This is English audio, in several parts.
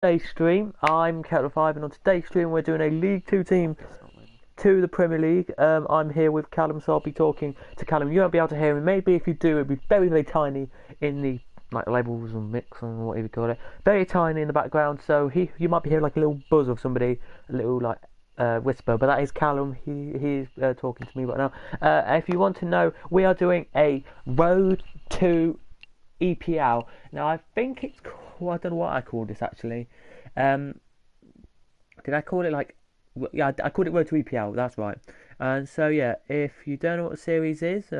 Today's stream, I'm Kettle5, and on today's stream, we're doing a League Two team to the Premier League. I'm here with Callum, so I'll be talking to Callum. You won't be able to hear him. Maybe if you do, it'll be very, very tiny in the labels and mix and whatever you call it. Very tiny in the background, so you might be hearing like a little buzz of somebody, a little whisper. But that is Callum. He's talking to me right now. If you want to know, we are doing a Road to EPL. Now I think it's I don't know what I called this actually. Um, did I call it yeah, I called it Road to EPL. That's right. And so yeah, if you don't know what the series is,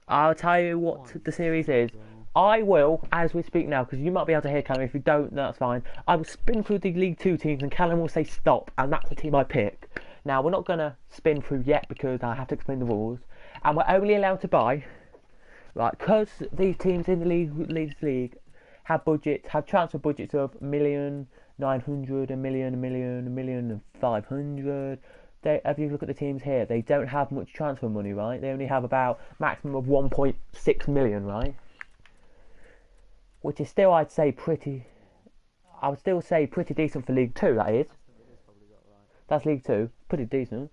I'll tell you what the series is. I will, as we speak now, because you might be able to hear Callum. If you don't, that's fine. I will spin through the League Two teams, and Callum will say stop, and that's the team I pick. Now we're not gonna spin through yet because I have to explain the rules, and we're only allowed to buy right because these teams in the league have transfer budgets of 1,900,000, a million and 500. If you look at the teams here, they don't have much transfer money, right? They only have about maximum of 1.6 million, right? Which is still, I would still say pretty decent for League Two. That is, that's League Two, pretty decent.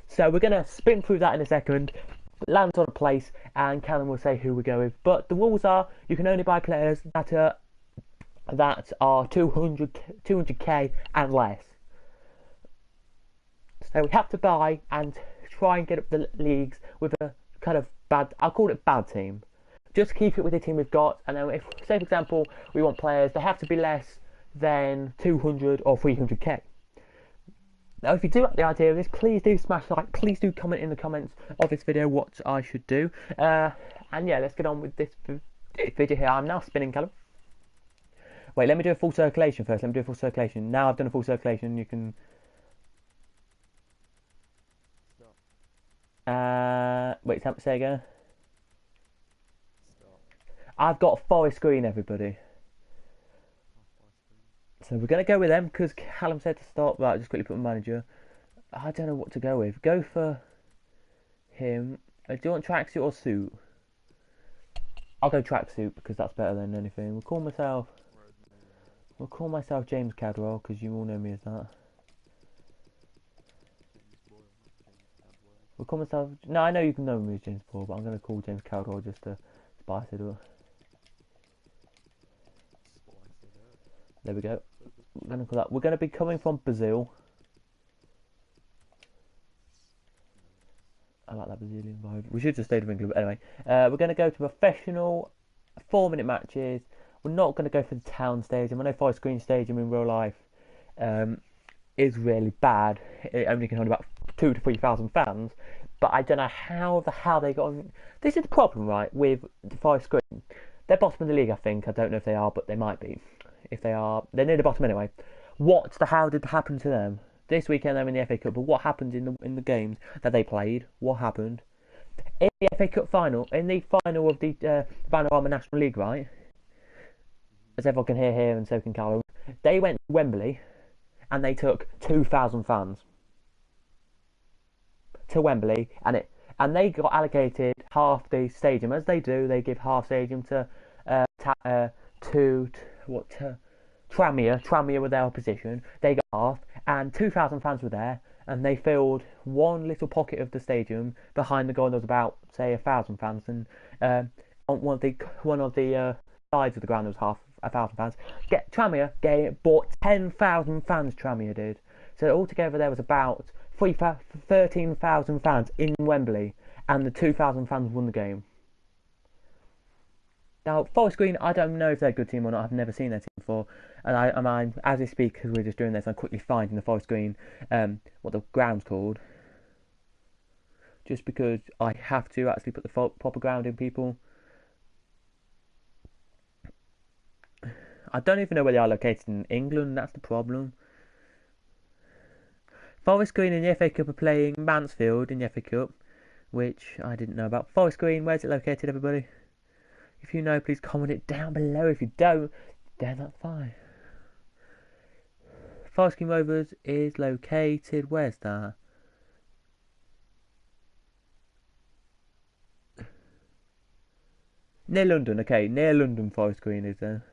So we're gonna spin through that in a second. Land on a place, and Callum will say who we go with. But the rules are you can only buy players that are 200k and less. So we have to buy and try and get up the leagues with a kind of bad, I'll call it bad team. Just keep it with the team we've got, and then if, say for example, we want players, they have to be less than 200 or 300k. Now, if you do like the idea of this, please do smash like. Please do comment in the comments of this video what I should do. And yeah, let's get on with this video here. I'm now spinning, Callum. Wait, let me do a full circulation first. Let me do a full circulation. Now I've done a full circulation, you can... wait, say again. I've got a Forest Green, everybody. So we're going to go with them because Callum said to start. Right, just quickly put my manager. I don't know what to go with. Go for him. Do you want tracksuit or suit? I'll go tracksuit because that's better than anything. We'll call myself James Cadwell because you all know me as that. We'll call myself... No, I know you can know me as James Paul, but I'm going to call James Cadwell just to spice it up. There we go. We're going to call that. We're going to be coming from Brazil. I like that Brazilian vibe. We should have stayed with England, but anyway. We're going to go to professional 4-minute matches. We're not going to go for the town stadium. I know Forest Green Stadium in real life is really bad. It only can hold about 2,000 to 3,000 fans. But I don't know how they got on. This is the problem, right, with the Forest Green. They're bottom of the league, I think. I don't know if they are, but they might be. If they are, they're near the bottom anyway. How did happen to them? This weekend they're in the FA Cup, but what happened in the games that they played? What happened in the FA Cup final? In the final of the Vanarama National League, right? As everyone can hear here, and so can Callum. They went to Wembley, and they took 2,000 fans to Wembley, and they got allocated half the stadium, as they do. They give half stadium to Tranmere. Tranmere were their opposition. They got half, and 2,000 fans were there, and they filled one little pocket of the stadium. Behind the goal, there was about, say, 1,000 fans, and on one of the sides of the ground, there was half 1,000 fans. Tranmere bought 10,000 fans. Tranmere did. So altogether, there was about 13,000 fans in Wembley, and the 2,000 fans won the game. Now, Forest Green, I don't know if they're a good team or not. I've never seen their team before. And I'm as I speak, because we're just doing this, I'm quickly finding the Forest Green, what the ground's called. Just because I have to actually put the proper ground in, people. I don't even know where they are located in England. That's the problem. Forest Green in the FA Cup are playing Mansfield in the FA Cup, which I didn't know about. Forest Green, where's it located, everybody? If you know, please comment it down below. If you don't, then that's fine. Forest Green Rovers is located... Where's that? Near London, okay. Near London Forest Green is there.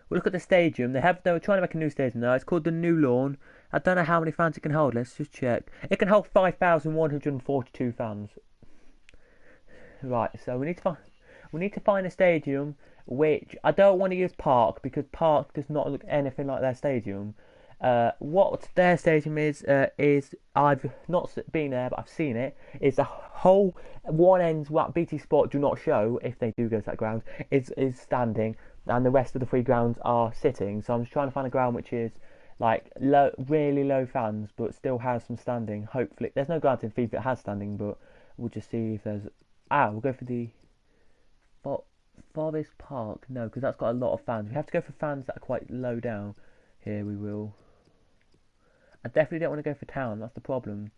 We'll look at the stadium. They were trying to make a new stadium now. It's called the New Lawn. I don't know how many fans it can hold. Let's just check. It can hold 5,142 fans. Right, so we need to find a stadium which I don't want to use Park because Park does not look anything like their stadium. What their stadium is I've not been there, but I've seen it. It's a whole one end what BT Sport do not show if they do go to that ground is standing, and the rest of the three grounds are sitting. So I'm just trying to find a ground which is like low, really low fans, but still has some standing. Hopefully, there's no ground in FIFA that has standing, but we'll just see if there's. We'll go for the Forest Park. No, because that's got a lot of fans. We have to go for fans that are quite low down. Here we will. I definitely don't want to go for town. That's the problem.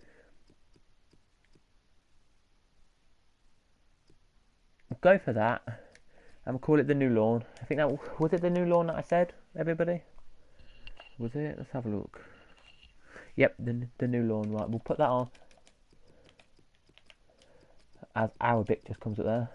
We'll go for that, and we'll call it the New Lawn. I think that was it. The New Lawn that I said. Everybody, was it? Let's have a look. Yep, the New Lawn. Right, we'll put that on. As Arabic just comes up there.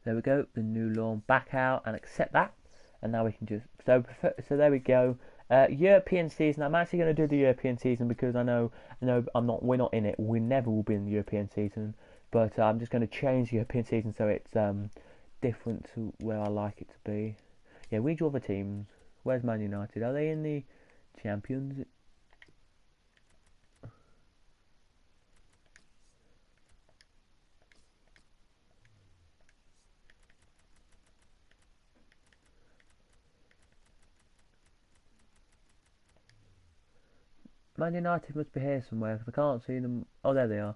There we go, the New Lawn. Back out and accept that. And now we can just so there we go. European season. I'm actually going to do the European season because I know we're not in it. We never will be in the European season. But I'm just going to change the European season so it's different to where I like it to be. Yeah, we draw the teams. Where's Man United? Are they in the Champions? Man United must be here somewhere because I can't see them. Oh, there they are.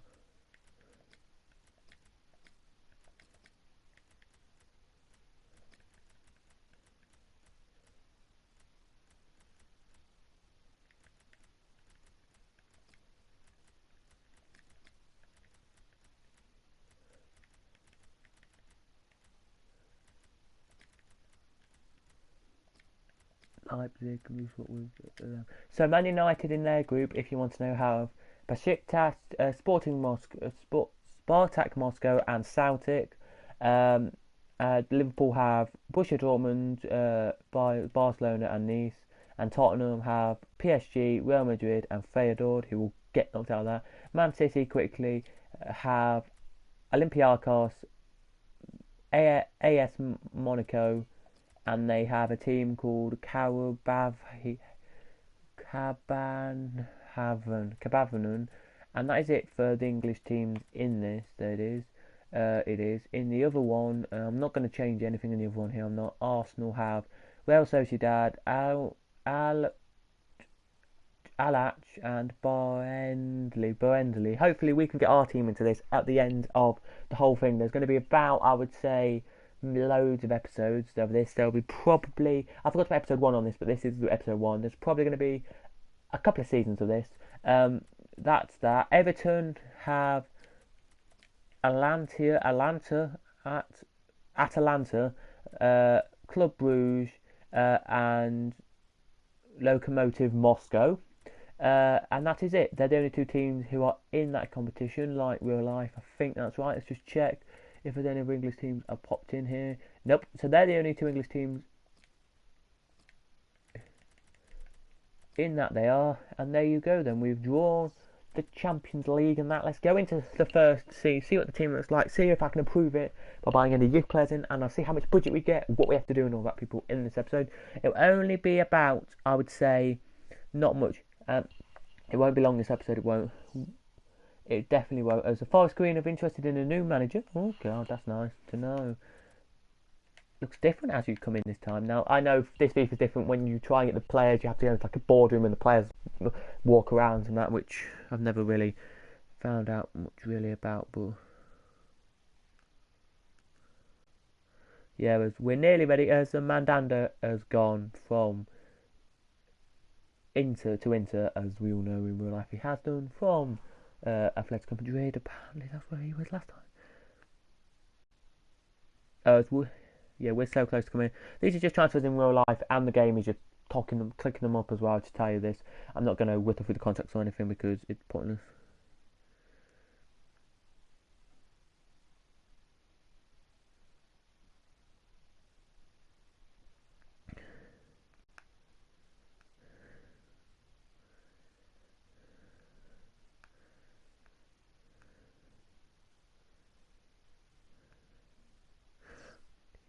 Leipzig. So Man United in their group, if you want to know, have Besiktas, Sporting Moscow, Spartak Moscow, and Celtic. Liverpool have Borussia Dortmund, Barcelona, and Nice. And Tottenham have PSG, Real Madrid, and Feyenoord, who will get knocked out of that. Man City quickly have Olympiacos, AS Monaco, and they have a team called Cabanhaven, and that is it for the English teams in this. There it is. It is in the other one. I'm not going to change anything in the other one here. I'm not. Arsenal have Real Sociedad, Alach, and Barnsley. Hopefully, we can get our team into this at the end of the whole thing. There's going to be about, I would say, loads of episodes of this. There'll be probably, I forgot to put episode 1 on this, but this is episode 1. There's probably going to be a couple of seasons of this. That's that. Everton have Atalanta, Club Brugge, and Lokomotiv Moscow. And that is it. They're the only two teams who are in that competition, like real life. I think that's right. Let's just check if there's any other English teams are popped in here. Nope. So they're the only two English teams in that they are. And there you go then. We've drawn the Champions League and that. Let's go into the first, see what the team looks like, see if I can improve it by buying any youth players in, and I'll see how much budget we get, what we have to do and all that, people, in this episode. It'll only be about, I would say, not much. It won't be long this episode, it won't. It definitely won't. As a Forest Green have interested in a new manager. Oh god, that's nice to know. Looks different as you come in this time. Now, I know this FIFA is different. When you try and get the players, you have to go into like a boardroom and the players walk around and that, which I've never really found out much really about. But yeah, we're nearly ready. As Mandanda has gone from Inter to Inter, as we all know in real life he has done, from Atletico Madrid. Apparently, that's where he was last time. Yeah, we're so close to coming in. These are just transfers in real life, and the game is just clicking them up as well to tell you this. I'm not going to whittle through the contracts or anything because it's pointless.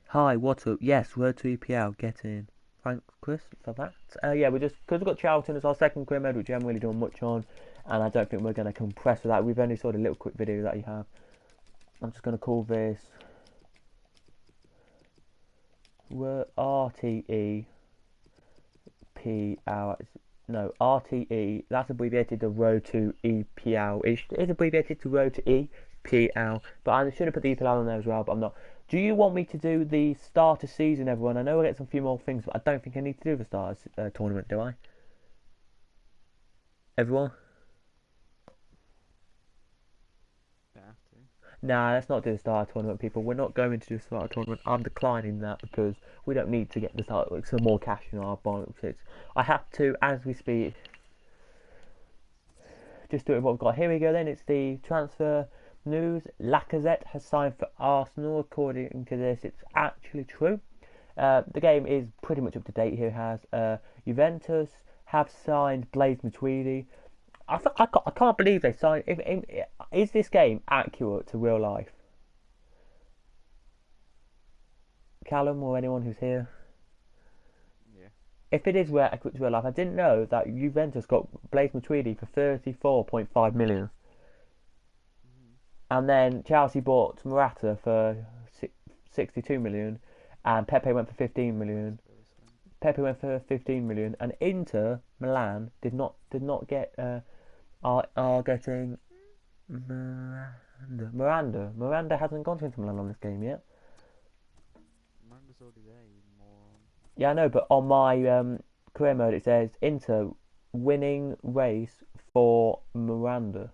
Hi, what's up? Yes, Road to EPL, get in. Thanks, Chris, for that. Yeah, we're just, because we've got Charlton as our second career mode, which we haven't really done much on, and I don't think we're going to compress with that. We've only saw a little quick video that you have. I'm just going to call this RTE PL. No, RTE, that's abbreviated to Road to EPL. It is abbreviated to Road to EPL, but I should have put the EPL on there as well, but I'm not. Do you want me to do the start of season, everyone? I know we'll get some few more things, but I don't think I need to do the start of tournament, do I? Everyone? Nah, let's not do the start tournament, people. We're not going to do the start tournament. I'm declining that because we don't need to get the start some more cash in our balance. I have to, as we speak, just do it what we've got. Here we go then. It's the transfer news. Lacazette has signed for Arsenal. According to this, it's actually true. The game is pretty much up to date here. Has Juventus have signed Blaise Matuidi. I can't believe they signed. Is this game accurate to real life? Callum or anyone who's here? Yeah. If it is accurate to real life, I didn't know that Juventus got Blaise Matuidi for 34.5 million. And then Chelsea bought Morata for 62 million, and Pepe went for 15 million. Pepe went for 15 million, and Inter Milan did not get are getting Miranda. Miranda hasn't gone to Inter Milan on this game yet. Miranda's already there, you moron. Yeah, I know, but on my career mode it says Inter winning race for Miranda.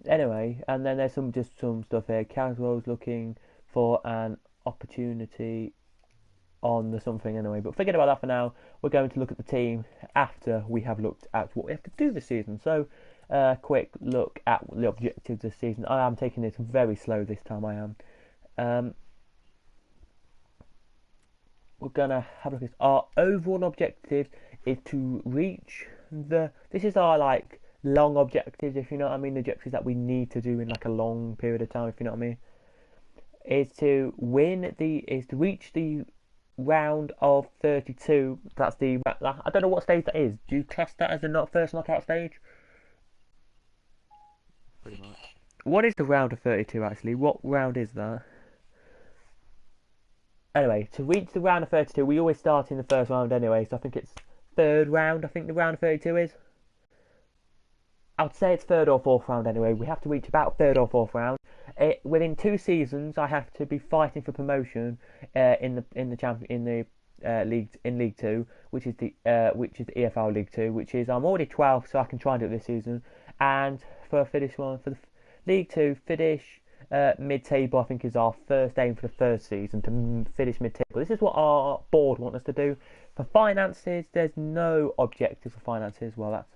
Anyway, and then there's some stuff here. Caswell's looking for an opportunity on the something anyway, but forget about that for now. We're going to look at the team after we have looked at what we have to do this season. So, quick look at the objectives this season. I am taking this very slow this time. I am. We're gonna have a look at this. Our overall objective is to reach the. This is our long objectives, if you know what I mean. The objectives that we need to do in a long period of time, if you know what I mean. Is to reach the round of 32. That's the. I don't know what stage that is. Do you class that as the first knockout stage? Pretty much. What is the round of 32 actually? What round is that? Anyway, to reach the round of 32, we always start in the first round anyway, so I think it's third round. I think the round of 32 is. I would say it's third or fourth round anyway. We have to reach about third or fourth round. Within 2 seasons, I have to be fighting for promotion in the League 2, which is the EFL League 2, which is I'm already 12th, so I can try and do it this season. And for the League 2 finish mid-table, I think is our first aim for the first season, to finish mid-table. This is what our board want us to do. For finances, there's no objective for finances. Well, that's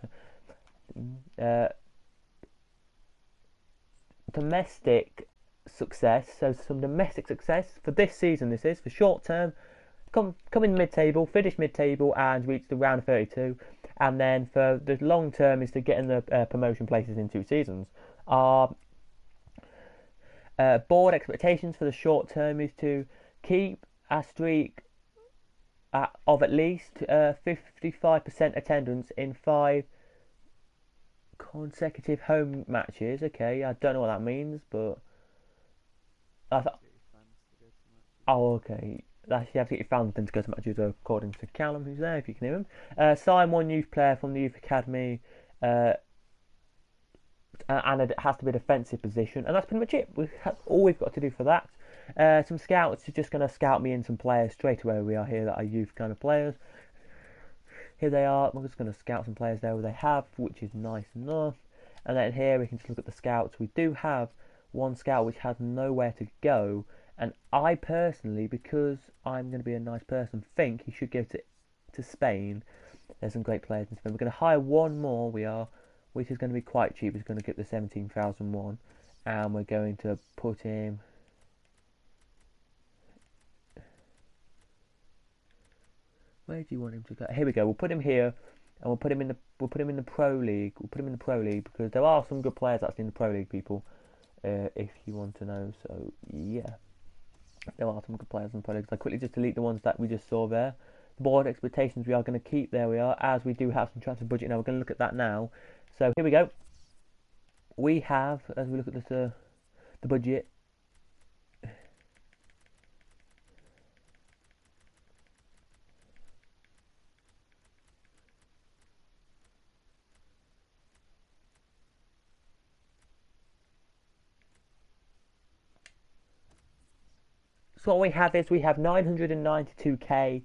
domestic success. So some domestic success for this season. This is for short term. Come in mid-table, finish mid-table, and reach the round of 32. And then for the long term is to get in the promotion places in 2 seasons. Our board expectations for the short term is to keep a streak of at least 55% attendance in 5 consecutive home matches. Okay, I don't know what that means, but okay. You have to get your fans to go to matches, according to Callum, who's there, if you can hear him. Sign 1 youth player from the youth academy, and it has to be a defensive position, and that's pretty much it. That's all we've got to do for that. Some scouts are just going to scout me in some players straight away. We are here that are youth kind of players. Here they are. I'm just going to scout some players there where they have, which is nice enough. And then here we can just look at the scouts. We do have one scout which has nowhere to go, and I personally, because I'm going to be a nice person, think he should go to Spain. There's some great players in Spain. We're going to hire one more, which is going to be quite cheap. It's going to get the 17,001, and we're going to put him. Where do you want him to go? Here we go. We'll put him here, and we'll put him in the Pro League. We'll put him in the Pro League because there are some good players actually in the Pro League, people. If you want to know, so yeah, there are some good players in the Pro League. So I quickly just delete the ones that we just saw there. The board expectations we are going to keep. There we are, as we do have some transfer budget now. We're going to look at that now. So here we go. We have, as we look at this, the budget. So what we have is we have 992k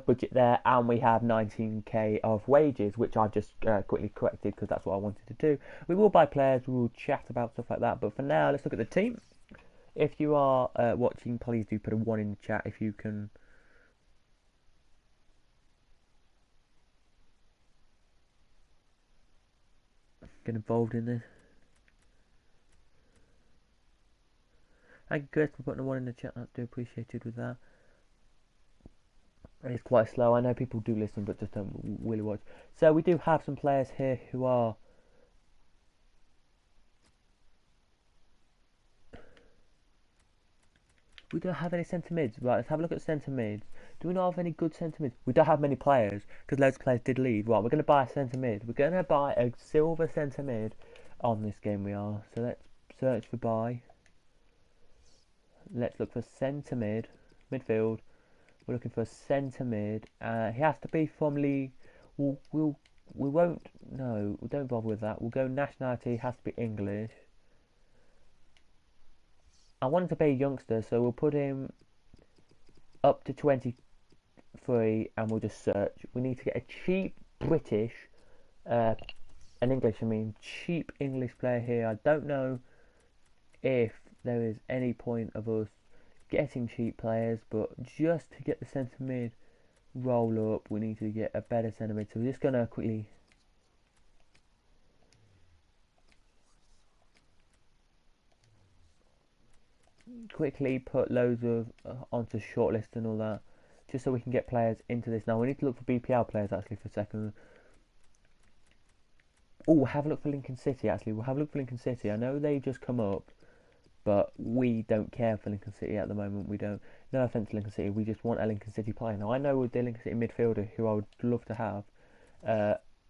budget there, and we have 19k of wages, which I've just quickly corrected because that's what I wanted to do. We will buy players, we will chat about stuff like that, but for now, let's look at the team. If you are watching, please do put a 1 in the chat if you can. Get involved in this. Thank you, Chris, for putting a 1 in the chat. That's appreciated with that. It's quite slow. I know people do listen, but just don't really watch. So we do have some players here who are. We don't have any centre mids. Right, let's have a look at centre mids. Do we not have any good centre mids? We don't have many players because loads of players did leave. Right, we're going to buy a centre mid. We're going to buy a silver centre mid on this game. We are. So let's search for buy. Let's look for centre mid, midfield. We're looking for a centre mid. He has to be from league. We won't. No, we don't bother with that. We'll go nationality. Has to be English. I wanted to be a youngster, so we'll put him up to 23, and we'll just search. We need to get a cheap British, an English. I mean, cheap English player here. I don't know if there is any point of us getting cheap players, but just to get the centre mid roll up, we need to get a better centre mid. So we're just gonna quickly put loads of onto shortlist and all that, just so we can get players into this. Now we need to look for BPL players actually for a second. Oh, have a look for Lincoln City actually. We'll have a look for Lincoln City. I know they just come up, but we don't care for Lincoln City at the moment. We don't. No offence to Lincoln City, we just want a Lincoln City player. Now I know with the Lincoln City midfielder who I would love to have,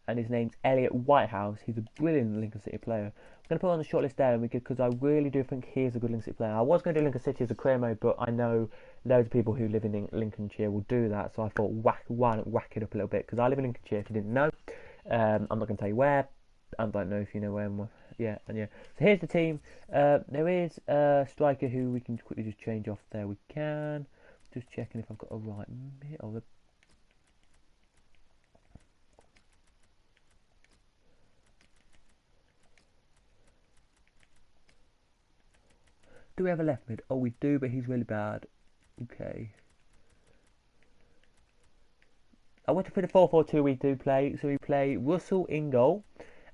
and his name's Elliot Whitehouse. He's a brilliant Lincoln City player. I'm going to put him on the shortlist there because I really do think he is a good Lincoln City player. I was going to do Lincoln City as a career mode, but I know loads of people who live in Lincolnshire will do that, so I thought why not whack it up a little bit, because I live in Lincolnshire if you didn't know. I'm not going to tell you where. I don't know if you know where. Yeah. So here's the team. There is a striker who we can quickly just change off there. We can. Just checking if I've got a right mid. Oh, do we have a left mid? Oh, we do, but he's really bad. Okay. I want to put a 4-4-2 we do play. So we play Russell in goal.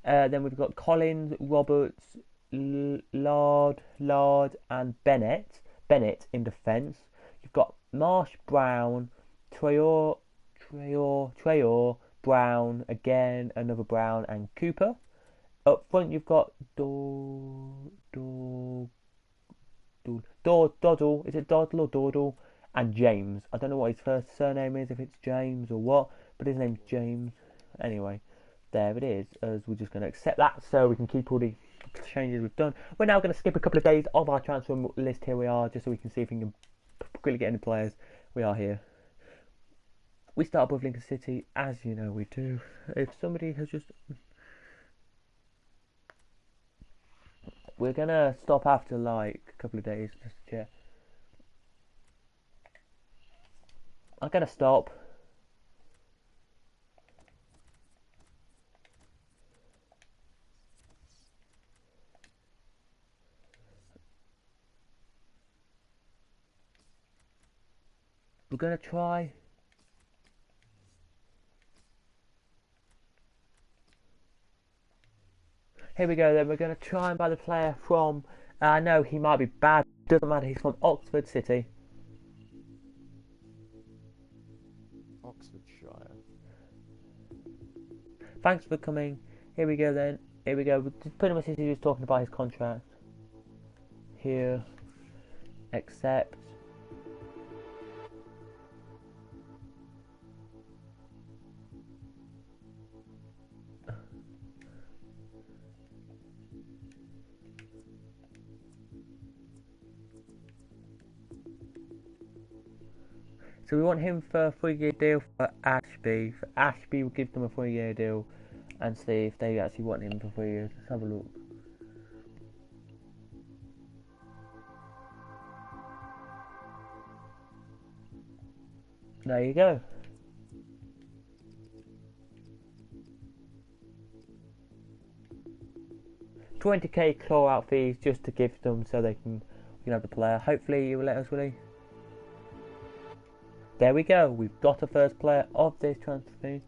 Then we've got Collins, Roberts, Lard, and Bennett in defence. You've got Marsh, Brown, Traore, Brown, again, another Brown, and Cooper. Up front, you've got Doddle. Is it Doddle or Dawdle? And James. I don't know what his first surname is, if it's James or what, but his name's James. Anyway, there it is. As we're just going to accept that, so we can keep all the changes we've done. We're now going to skip a couple of days of our transfer list. Here we are, just so we can see if we can quickly get any players. We are here. We start above Lincoln City, as you know we do. If somebody has just... We're going to stop after like a couple of days, just to check. I'm going to stop. We're gonna try. Here we go then, we're going to try and buy the player from, I know he might be bad, doesn't matter, he's from Oxford City. Oxfordshire. Thanks for coming. Here we go then, here we go, pretty much he's just talking about his contract. Here, accept. So we want him for a 3-year deal for Ashby. For Ashby, we'll give them a 3-year deal and see if they actually want him for 3 years. Let's have a look. There you go. $20k claw out fees just to give them so they can have the player. Hopefully he will let us, will he? There we go, we've got a first player of this transfer fee.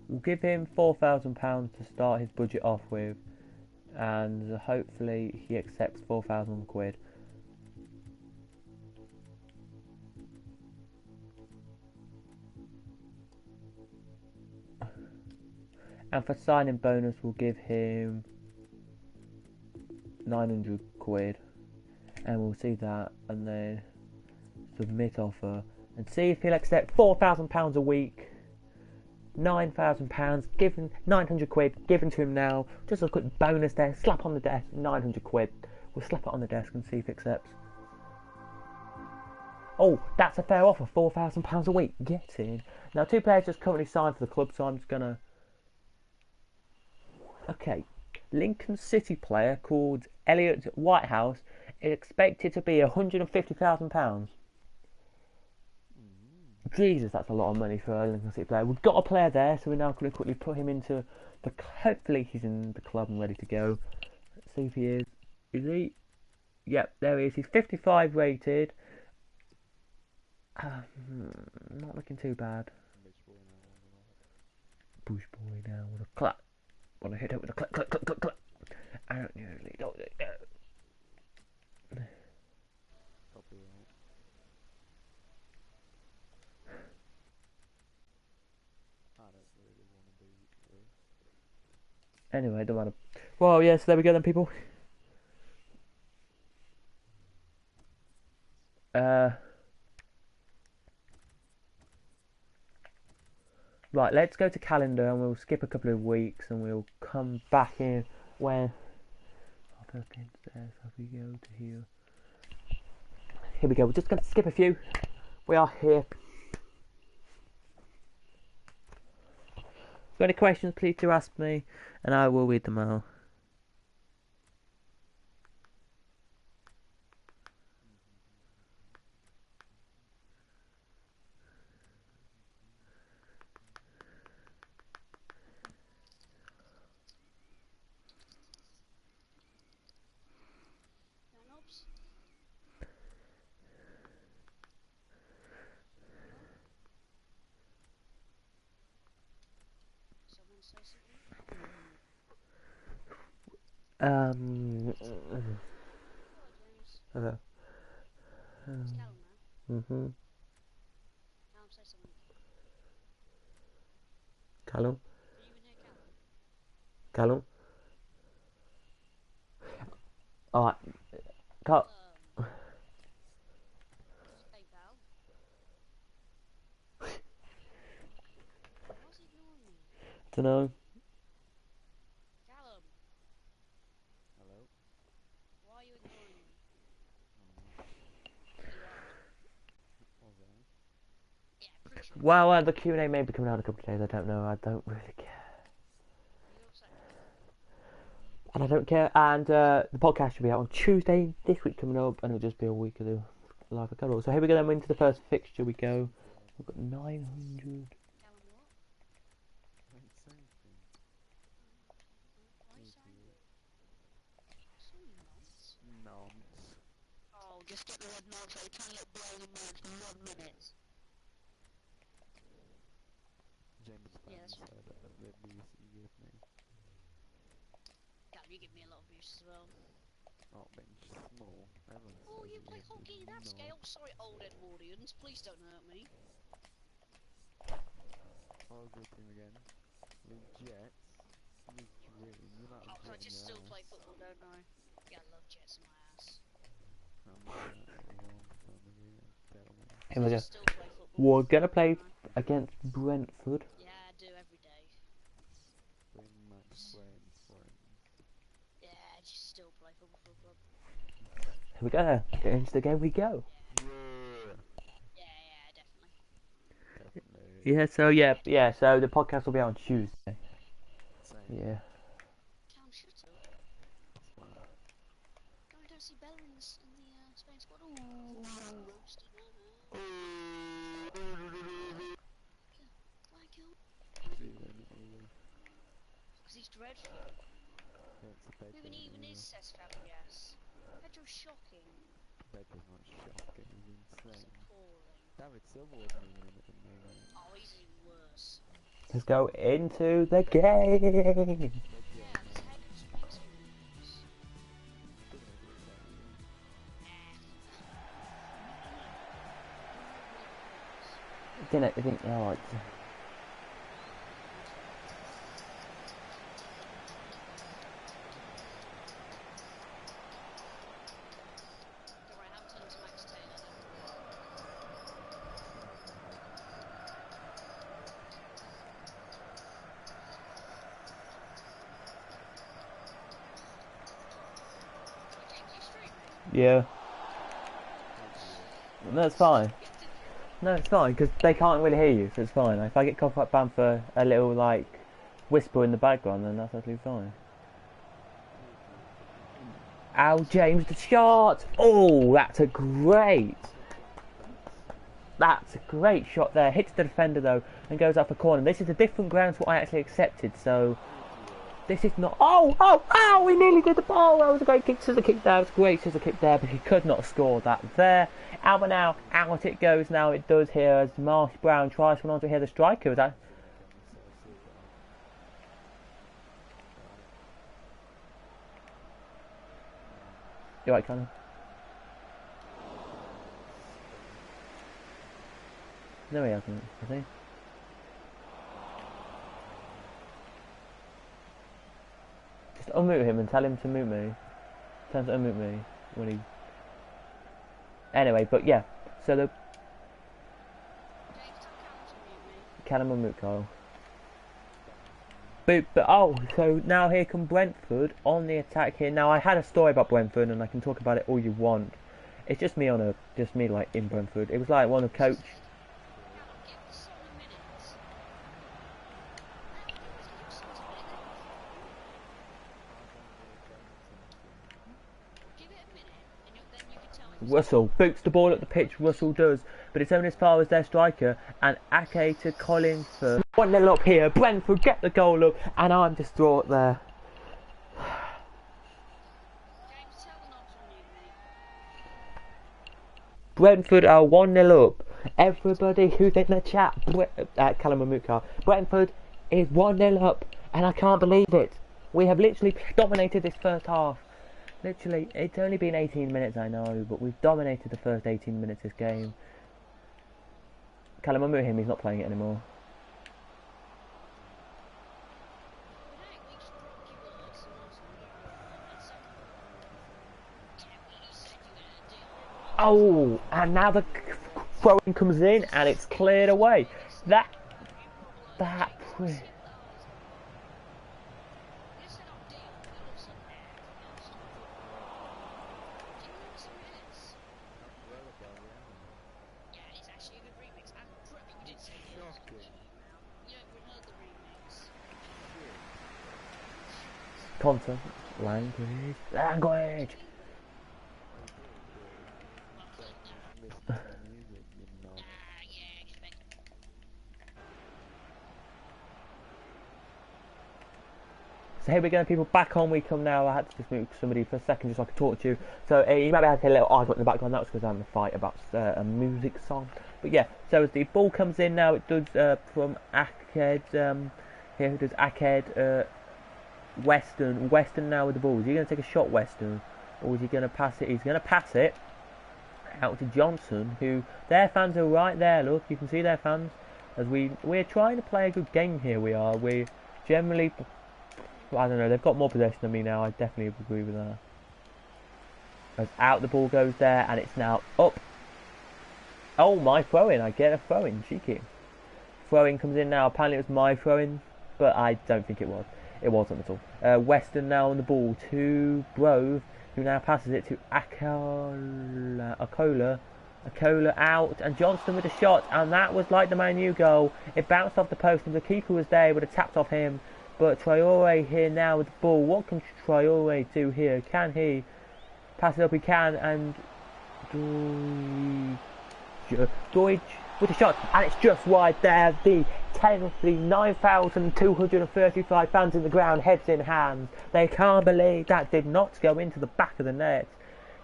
We'll give him £4,000 to start his budget off with, and hopefully he accepts 4,000 quid. And for signing bonus, we'll give him 900 quid, and we'll see that, and then submit offer, and see if he'll accept £4,000 a week. £9,000 given, 900 quid given to him now. Just a quick bonus there, slap on the desk, 900 quid. We'll slap it on the desk and see if he accepts. Oh, that's a fair offer, £4,000 a week. Get in. Now, 2 players just currently signed for the club, so I'm just gonna. Okay, Lincoln City player called Elliot Whitehouse is expected to be £150,000. Jesus, that's a lot of money for a Lincoln City player. We've got a player there, so we're now going to quickly put him into the. Hopefully, he's in the club and ready to go. Let's see if he is. Is he? Yep, there he is. He's 55 rated. Not looking too bad. Bush boy now with a clap. Want to hit it with a clap, clap, clap, clap, clap. I don't usually do it. Anyway, don't matter. Well, yes, there we go then, people. Right, let's go to calendar and we'll skip a couple of weeks and we'll come back in when. So we go to here. Here we go. We're just going to skip a few. We are here. If you have any questions, please do ask me, and I will read them out. Hello. Callum. Callum. Alright. Cut. Dunno. Callum. Hello? Why are you ignoring me? Yeah, pretty sure. Well, the Q&A may be coming out in a couple of days. I don't know. I don't really care. You're upset. And I don't care. And the podcast should be out on Tuesday this week coming up, and it'll just be a week of the live a cuddle. So here we go then into the first fixture we go. We've got 900. Callum, what? Like something. Why are you saying that? So you nonce. Nonce. Oh, just get the red mark so you can let blow the man for 1 minute. James Yeah, that's Bond said that the abuse you give me. Callum, you give me a lot of abuse as well. Oh, bench small. Everyone Oh, says you that play you hockey in that not. scale? Sorry, old Edwardians, please don't hurt me. I'll go team again. Luke Jets. Luke Dream. You like Oh, 'cause I Jet in just your still ass. play football, don't I? Yeah, I love Jets in my ass. I'm exactly one from the game. Tell me. Here I we go. just still play football. We're gonna play don't I? against Brentford. Yeah, I do every day. Pretty much friends. Yeah, I just still play football for a club. Here we go. Into the game we go. Yeah, definitely. Definitely. Yeah. So the podcast will be out on Tuesday. Same. Yeah. Callum, shut up. It's fine. God, I don't see Bella in the Spain squad. Ooh, roasted my man. Why, Callum? Because he's dreadful. Who even is Cesc Fabregas? Pedro's shocking. Bedro's not shocking, he's He's insane. appalling. David Silva wasn't even in at the moment. Oh, he's even worse. Let's go into the game. Yeah, his head just makes me lose. Didn't I think? Oh, it's, Don't worry, I haven't turned into Max Taylor, don't worry. James, you streaming? yeah. No, it's fine. No, it's fine because they can't really hear you, so it's fine. If I get copyright banned for a little like whisper in the background, then that's absolutely fine. Al James the shot. Oh, that's a great shot there. Hits the defender though and goes up a corner. This is a different ground to what I actually accepted, so this is not. Oh! We nearly did the ball. That was a great kick. Scissor kick there. It was a great scissor kick there, but he could not score that there. Out now, out it goes now. It does here as Marsh Brown tries to run on to hear the striker. Was that? You're right, Connor. No, he hasn't, has he? Just unmute him and tell him to mute me. Tell him to unmute me when he. Anyway, but yeah. So the James, tell Callum to mute me. Callum unmute Kyle. So now here come Brentford on the attack here. Now I had a story about Brentford and I can talk about it all you want. It's just me like in Brentford. It was like one of coach. Callum, give the son a minute. Give your son a minute, then you give it a minute, and then you can tell me. Russell boots the ball up the pitch. Russell does, but it's only as far as their striker and Ake to Collingford. 1-0 up here. Brentford get the goal up, and I'm distraught there. James, tell them not to mute me. Brentford are 1-0 up. Everybody who's in the chat, Callum Amukar, Brentford is 1-0 up, and I can't believe it. We have literally dominated this first half. Literally, it's only been 18 minutes, I know, but we've dominated the first 18 minutes of this game. Callum Amukar, he's not playing it anymore. Hey, we just dropped you at Arsenal, and second. Yeah, but you said you were gonna deal with it. Oh, and now the throwing comes in, and it's cleared away. That. Content. Language. So here we go, people, back on we come now. I had to just mute somebody for a second just so I could talk to you. So you might be able to hear a little argument in the background. That was because I'm having a fight about a music song. But yeah, so as the ball comes in now, it does from Aked. Here it does Aked. Weston now with the ball. Is he going to take a shot, Weston? Or is he going to pass it? He's going to pass it out to Johnson, who their fans are right there. Look, you can see their fans. As we're trying to play a good game here. We generally, I don't know, they've got more possession than me now. I definitely agree with that. As out the ball goes there, and it's now up. Oh, my throw-in. I get a throw-in. Cheeky. Throw-in comes in now. Apparently it was my throw-in, but I don't think it was. It wasn't at all. Weston now on the ball to Grove, who now passes it to Akola. Akola out, and Johnston with a shot, and that was like the Man U goal. It bounced off the post, and the keeper was there, would have tapped off him. But Traore here now with the ball. What can Traore do here? Can he pass it up? He can, and Deutsch with a shot, and it's just wide there. The 9,235 fans in the ground, heads in hands. They can't believe that did not go into the back of the net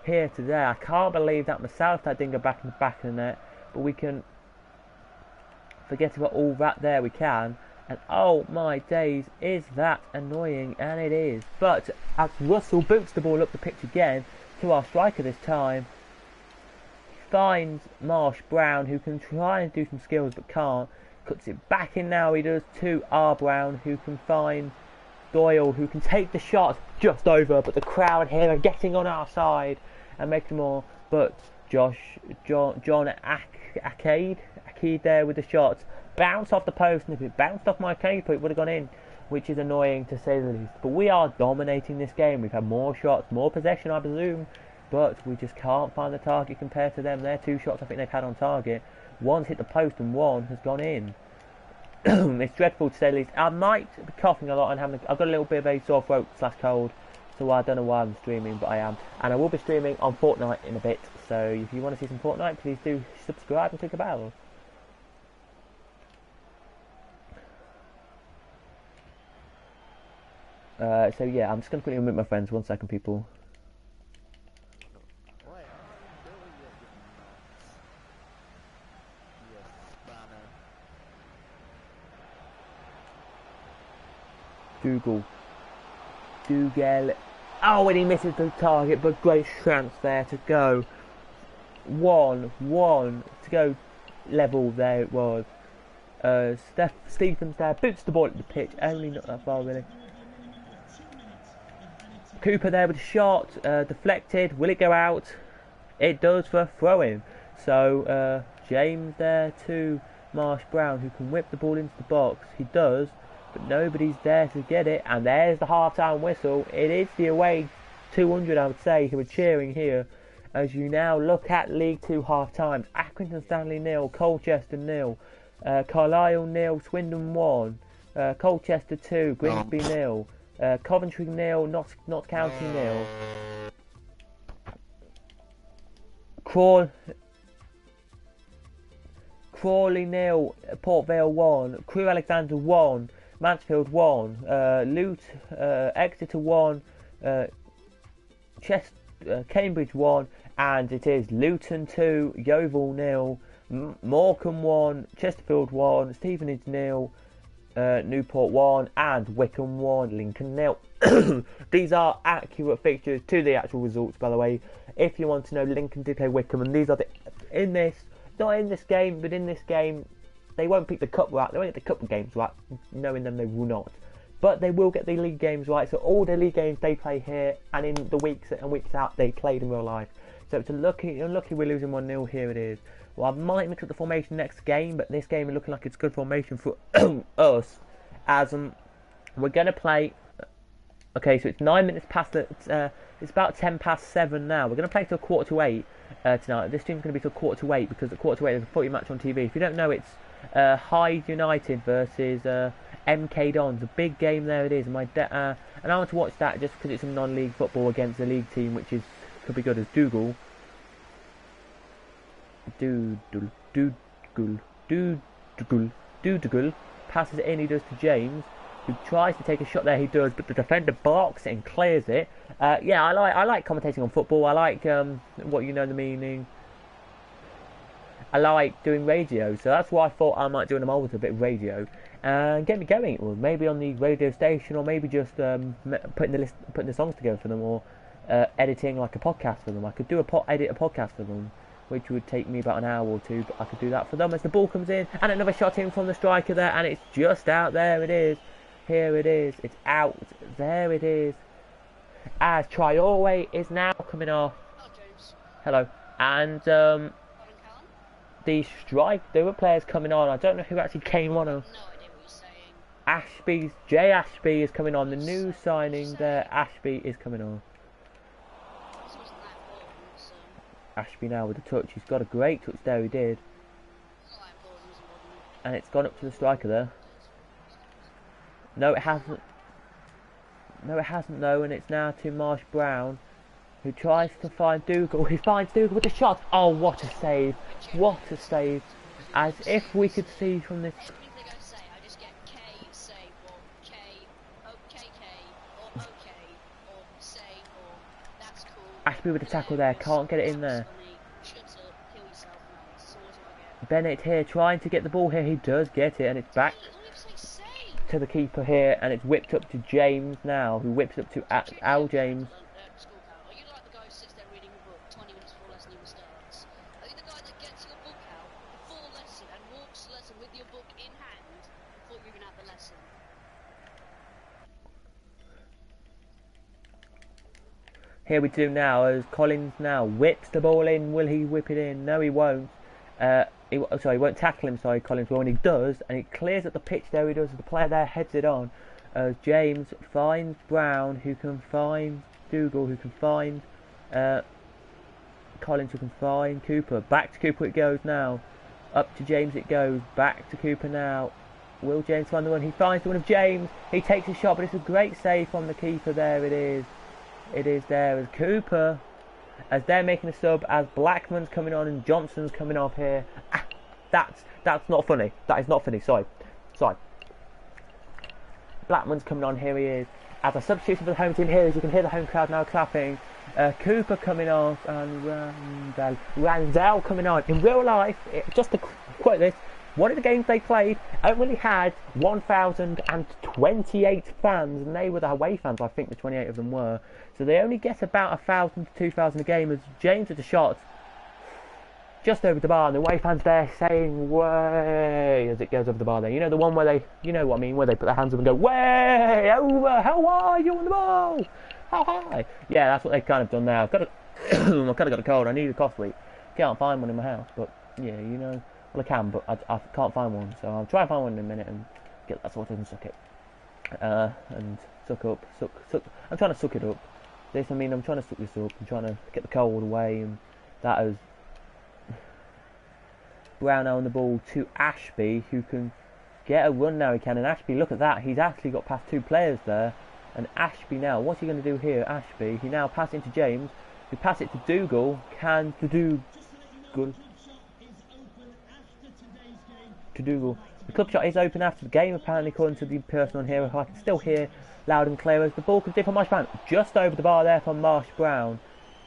here today. I can't believe that myself, that didn't go back in the back of the net. But we can forget about all that there, we can. And oh my days, is that annoying? And it is. But as Russell boots the ball up the pitch again to our striker this time, finds Marsh Brown, who can try and do some skills but can't. Cuts it back in now, he does, to R. Brown, who can find Doyle, who can take the shot just over, but the crowd here are getting on our side and making more. But John Akade there with the shots, bounced off the post, and if it bounced off my keeper, it would have gone in, which is annoying to say the least. But we are dominating this game. We've had more shots, more possession, I presume, but we just can't find the target compared to them. Their 2 shots I think they've had on target. One's hit the post and one has gone in. It's dreadful to say the least. I might be coughing a lot and I've got a little bit of a sore throat / cold, so I don't know why I'm streaming, but I am. And I will be streaming on Fortnite in a bit, so if you want to see some Fortnite, please do subscribe and click a bell. So yeah, I'm just going to quickly meet my friends. 1 second, people. Dougal. Oh, and he misses the target, but great chance there to go. 1-1 to go level. There it was. Stephens there boots the ball at the pitch, only not that far really. Cooper there with a shot, deflected. Will it go out? It does for a throw-in. So James there to Marsh Brown, who can whip the ball into the box. He does, but nobody's there to get it. And there's the half-time whistle. It is the away 200, I would say, who are cheering here. As you now look at League 2 half-times. Accrington Stanley 0, Colchester 0, Carlisle 0, Swindon 1, Colchester 2, Grimsby 0. Coventry 0, Notts County 0. Crawley 0, Port Vale 1, Crewe Alexandra 1, Mansfield 1, Exeter 1, Cambridge 1, and it is Luton 2, Yeovil 0, Morecambe 1, Chesterfield 1, Stevenage 0, Newport 1 and Wickham 1, Lincoln 0. These are accurate fixtures to the actual results, by the way. If you want to know, Lincoln did play Wickham, and these are not in this game, but in this game, they won't pick the cup right. They won't get the cup games right, knowing them they will not. But they will get the league games right. So all the league games they play here, and in the weeks and weeks out, they played in real life. So it's unlucky we're losing 1-0. Here it is. Well, I might mix up the formation next game, but this game is looking like it's good formation for us. As we're going to play. Okay, so it's 9 minutes past it's about 10 past 7 now. We're going to play till 7:45 tonight. This stream's going to be till 7:45 because at 7:45 there's a footy match on TV. If you don't know, it's Hyde United versus MK Dons. A big game there it is. And I want to watch that just because it's some non-league football against a league team, which could be good as Dougal. Dougal passes it in. He does to James. who tries to take a shot there. He does, but the defender blocks it and clears it. Yeah, I like commentating on football. I like what you know the meaning. I like doing radio, so that's why I thought I might do in a moment a bit of radio and get me going. Well, maybe on the radio station, or maybe just putting the songs together for them, or editing like a podcast for them. I could do edit a podcast for them, which would take me about an hour or two, but I could do that for them as the ball comes in, and another shot in from the striker there, and it's just out. There it is. Here it is. It's out. There it is. As Traore is now coming off. Oh, James. Hello. And Colin Callan? there were players coming on. I don't know who actually came on. No idea what you're saying. Jay Ashby is coming on. The new signing there, Ashby is coming on. This wasn't that important, so... Ashby now with the touch. He's got a great touch there. He did, Not that important, was it? and it's gone up to the striker there. No, it hasn't. No, it hasn't though, and it's now to Marsh Brown, who tries to find Dougal. He finds Dougal with a shot. Oh, what a save! What a save! As if we could see from this. Anything I say, I just get K, say, or K, OKK, or OK, or say, or that's cool. Ashby with the tackle there, can't get it in there. Shut up, kill yourself, no, it's always what I get. Bennett here trying to get the ball here. He does get it, and it's back to the keeper here, and it's whipped up to James now, who whips up to Al James. Are you like the guy who sits there reading a book 20 minutes before lesson even starts? Are you the guy that gets your book out before lesson and walks to lesson with your book in hand before you even have the lesson? Here we do now, as Collins now whips the ball in. Will he whip it in? No, he won't. He won't tackle him, sorry, Collins will, and he does, and he clears at the pitch there, he does, the player there heads it on, as James finds Brown, who can find Dougal, who can find Collins, who can find Cooper. Back to Cooper it goes now, up to James it goes, back to Cooper now. Will James find the one? He finds the one of James, he takes a shot, but it's a great save from the keeper. There it is. It is there as Cooper, as they're making a sub, as Blackman's coming on and Johnson's coming off here. That's not funny. That is not funny. Sorry. Blackman's coming on. Here he is. As a substitution for the home team here, as you can hear the home crowd now clapping. Cooper coming off and Randell coming on. In real life, just to quote this, one of the games they played only had 1,028 fans, and they were the away fans. I think the 28 of them were. So they only get about 1,000 to 2,000 a game. As James with the shot just over the bar, and the away fans there saying "way" as it goes over the bar there. You know the one where they, you know what I mean, where they put their hands up and go "way over, how are you on the ball, how high?" Yeah, that's what they've kind of done now. I've got I've kind of got a cold. I need a cough sweep. Can't find one in my house, but yeah, you know, well I can, but I can't find one. So I'll try and find one in a minute and get that sorted and suck it. And suck up. I'm trying to suck it up. I'm trying to suck this up. I'm trying to get the cold away, and that is Brown now on the ball to Ashby, who can get a run now. He can, and Ashby, look at that. He's actually got past two players there. And Ashby now, what's he going to do here? Ashby, he now passes it to James, who pass it to Dougal. Can to Dougal. To Dougal. The club shot is open after the game, apparently, according to the person on here. I can still hear loud and clear as the ball comes in from Marsh Brown. Just over the bar there from Marsh Brown.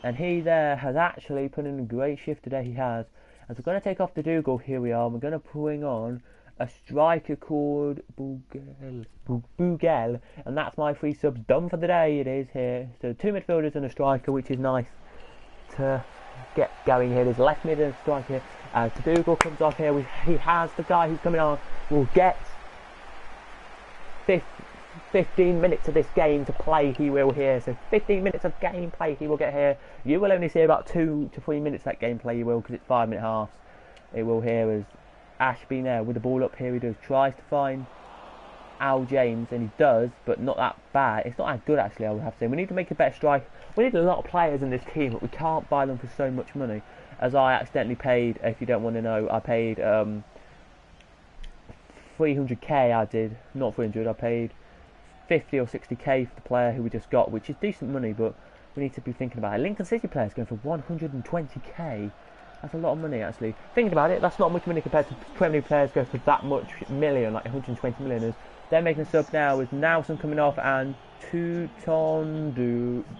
And he there has actually put in a great shift today, he has. As we're going to take off the Dougal, here we are. We're going to bring on a striker called Bugel. And that's my 3 subs done for the day, it is here. So 2 midfielders and a striker, which is nice to get going here. There's a left mid and a striker here. Dougal comes off here. He has the guy who's coming on. Will get 15 minutes of this game to play, he will here. So 15 minutes of gameplay he will get here. You will only see about 2 to 3 minutes of that gameplay, you will, because it's 5-minute halves. It will here as Ashby there with the ball up here. He does, tries to find Al James, and he does, but not that bad. It's not that good, actually, I would have to say. We need to make a better strike. We need a lot of players in this team, but we can't buy them for so much money. As I accidentally paid, if you don't want to know, I paid 300k, I did. Not 300, I paid 50 or 60k for the player who we just got, which is decent money, but we need to be thinking about it. Lincoln City players going for 120k. That's a lot of money, actually. Thinking about it, that's not much money compared to Premier League players go for that much million, like 120 million. They're making a sub now with Nelson coming off and Tutondua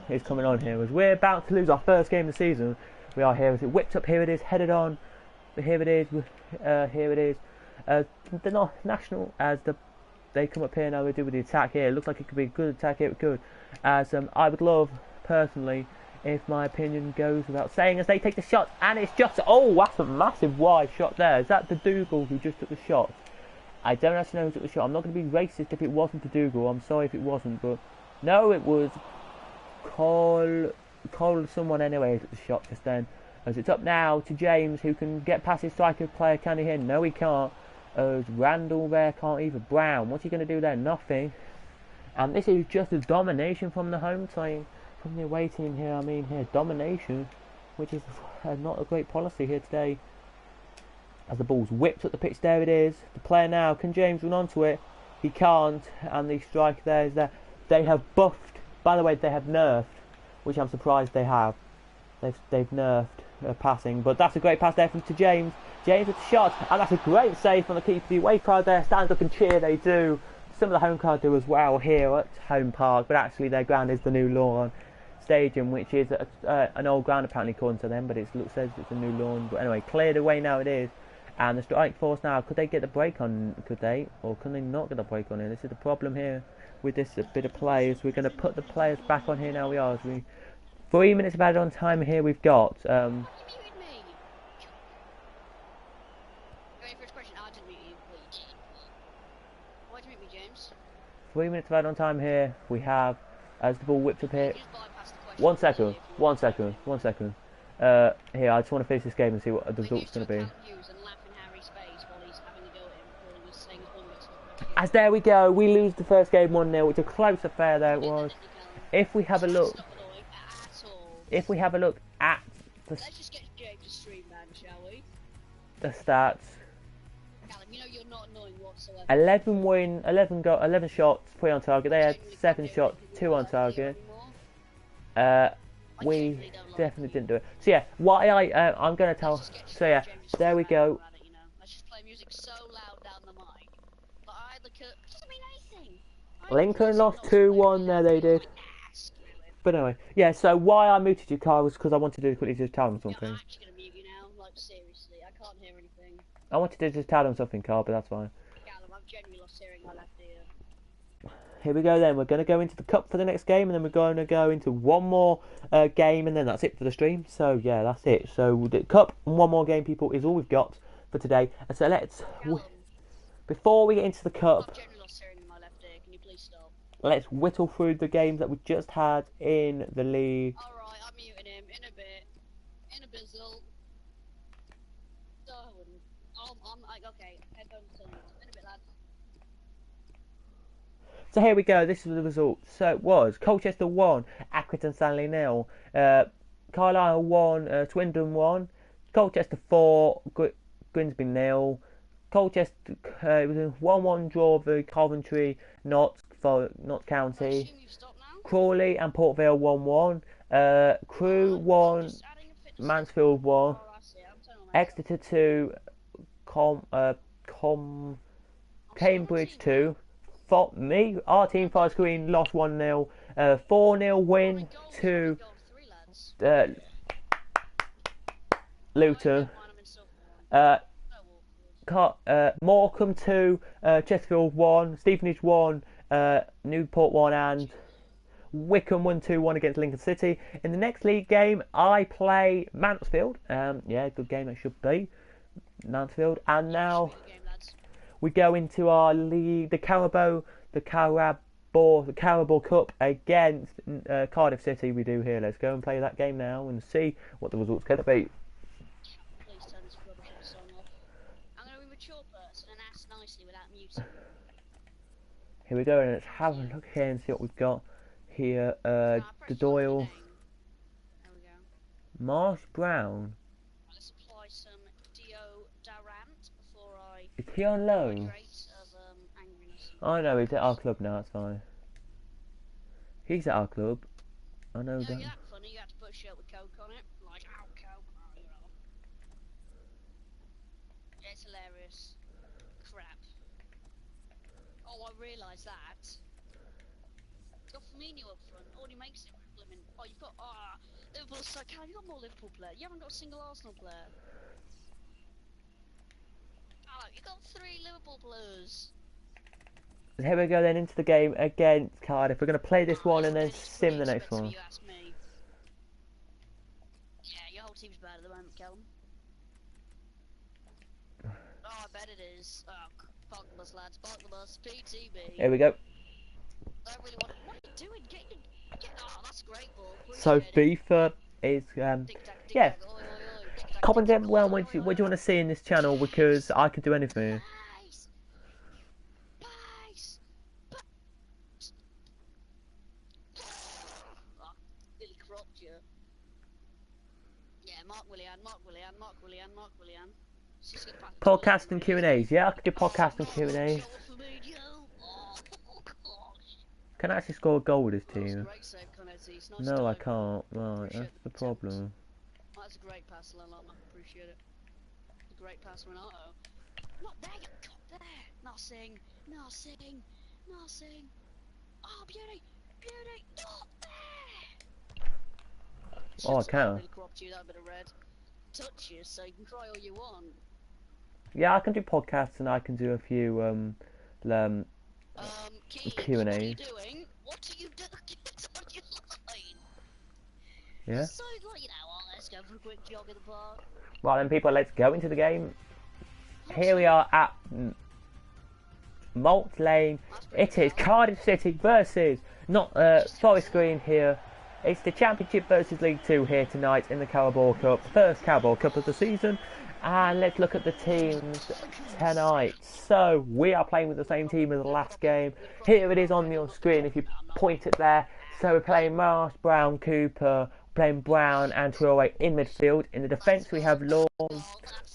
is coming on here as we're about to lose our first game of the season. We are here as it whipped up. Here it is, headed on. Here it is. Here it is. The national as they come up here now. We do with the attack here. It looks like it could be a good attack here. Good. As I would love personally, if my opinion goes without saying, as they take the shot and it's just that's a massive wide shot there. Is that the Dougal who just took the shot? I don't actually know who took the shot. I'm not going to be racist if it wasn't the Dougal. I'm sorry if it wasn't, but no, it was Cole someone anyway who took the shot just then. As it's up now to James, who can get past his striker player. Can he hit? No, he can't. As Randall there can't either. Brown, what's he going to do there? Nothing. And this is just a domination from the home team, from the away team here. I mean, here domination, which is not a great policy here today. As the ball's whipped up the pitch, there it is. The player now, can James run onto it? He can't, and the striker there is there. They have buffed, by the way, they have nerfed, which I'm surprised they have. They've nerfed passing, but that's a great pass there to James. James with the shot, and that's a great save from the keeper. The away crowd there stands up and cheer, they do. Some of the home crowd do as well here at Home Park, but actually their ground is the new lawn stadium, which is an old ground apparently according to them, but it says it's a new lawn. But anyway, cleared away now it is. And the strike force now, could they get the break on, could they? Or can they not get the break on here? This is the problem here with this bit of players. We're going to put the players back on here now we are. 3 minutes of added on time here we've got. You muted me. Going for his question. I didn't mute you. Why'd you mute me, James? 3 minutes of added on time here we have, as the ball whips up here. You just bypassed the question. 1 second, 1 second, 1 second. Here, I just want to finish this game and see what the result's going to be. As there we go, we lose the first game 1-0, which is a close affair there it was. If we have a look, at Let's just get James to stream, man, shall we? the stats, Callum, you know you're not annoying whatsoever. 11 shots, 3 on target. They had 7 shots, 2 on target. We definitely didn't do it. So yeah, what I'm going to tell. So yeah, there we go. Let's just play music so loud down the mic. But doesn't mean anything. Lincoln lost 2-1 there, they did. But anyway, yeah, so why I muted you, Carl, was because I wanted to quickly just tell them something. I'm actually going to mute you now, like seriously, I can't hear anything. I wanted to just tell them something, Carl, but that's fine. Callum, I've genuinely lost hearing my left ear. Here we go then, we're going to go into the cup for the next game, and then we're going to go into one more game, and then that's it for the stream. So yeah, that's it. So the cup and one more game, people, is all we've got for today. And so before we get into the cup, I've genuinely lost hearing in my left ear, can you please stop? let's whittle through the games that we just had in the league. Alright, I'm muting him, in a bit. In a bizzle. Darwin. I'm like, okay, headphones turned. In a bit, lads. So here we go, this is the result. So it was Colchester 1, Accrington Stanley 0, Carlisle 1, Swindon 1, Colchester 4, Grimsby 0, Colchester, it was a 1-1 draw with Coventry, Notts County, I assume you've stopped now? Crawley and Port Vale 1-1, Crewe 1, Just adding a fit- Mansfield 1, Oh, I see, I'm turning my- Exeter 2, Cambridge 2. Our team Forest Green lost 1-0, 4-0 win to Luton, Morecambe 2, Chesterfield 1, Stevenage 1, Newport 1, and Wickham 1-2-1 against Lincoln City. In the next league game, I play Mansfield. Yeah, good game it should be. Mansfield, and now we go into our league, the Carabao Cup against Cardiff City. We do here. Let's go and play that game now and see what the results going to be. Please turn this rubbish of a song off. I'm going to be a mature person and ask nicely without muting. Here we go, and let's have a look here and see what we've got here. The Doyle, There we go. Marsh Brown. Let's apply some deodorant before I Is he on loan? trace of angriness. Oh no, he's at our club now. It's fine. He's at our club. I know No, that. you're that funny. You had to put a shirt with Coke on it. Like, ow, Coke. Oh, you know. Yeah, it's hilarious. Crap. Oh, I realise that. You've got Firmino up front. Already makes it blimmin'. Oh, you've got Liverpool. So, Cal, you got more Liverpool player. You haven't got a single Arsenal player. Oh, you got 3 Liverpool players. And here we go then into the game against Cardiff. We're going to play this one and then It's sim pretty the next expensive, one. You ask me. Yeah, your whole team's bad at the moment, Callum. Oh, I bet it is. Oh, park the bus, lads. Park the bus. PTB. Here we go. I really want. What are you doing? Oh, that's a great ball. So Appreciate it. FIFA is yeah. Comment down below what do you want to see in this channel because I could do anything. Pace. Pace. Oh, really cropped you. Yeah, Mark Willian. She's gonna pass the ball Podcast to and me. Q&A's. Yeah, I could do podcast and Oh, Q&A's. goal for Firmino. Oh, gosh. Can I actually score a goal with this That was a team? great save, Conetti. It's nice No, I dive. can't. Right, Appreciate that's the attempt. problem. That's a great pass, Lallana. Appreciate it. A great pass, Renato. Not there, you got there. Nothing. Oh, beauty. Not there. Oh, I Should've can. really cropped you that bit of red. Touch you, so you can cry all you want. Yeah, I can do podcasts and I can do a few Keith, Q&A. what are you doing? What are you doing? It's on your line. yeah. So, like, you know what, let's go for a quick jog in the park. Right then, people, let's go into the game. Here we are at Malt Lane. It is Cardiff City versus not Forest Green here. It's the Championship versus League 2 here tonight in the Carabao Cup, first Carabao Cup of the season. And let's look at the teams tonight. So we are playing with the same team as the last game. Here it is on your screen if you point it there. So we're playing Marsh, Brown, Cooper, playing Brown and Traore in midfield. In the defence we have Lawns,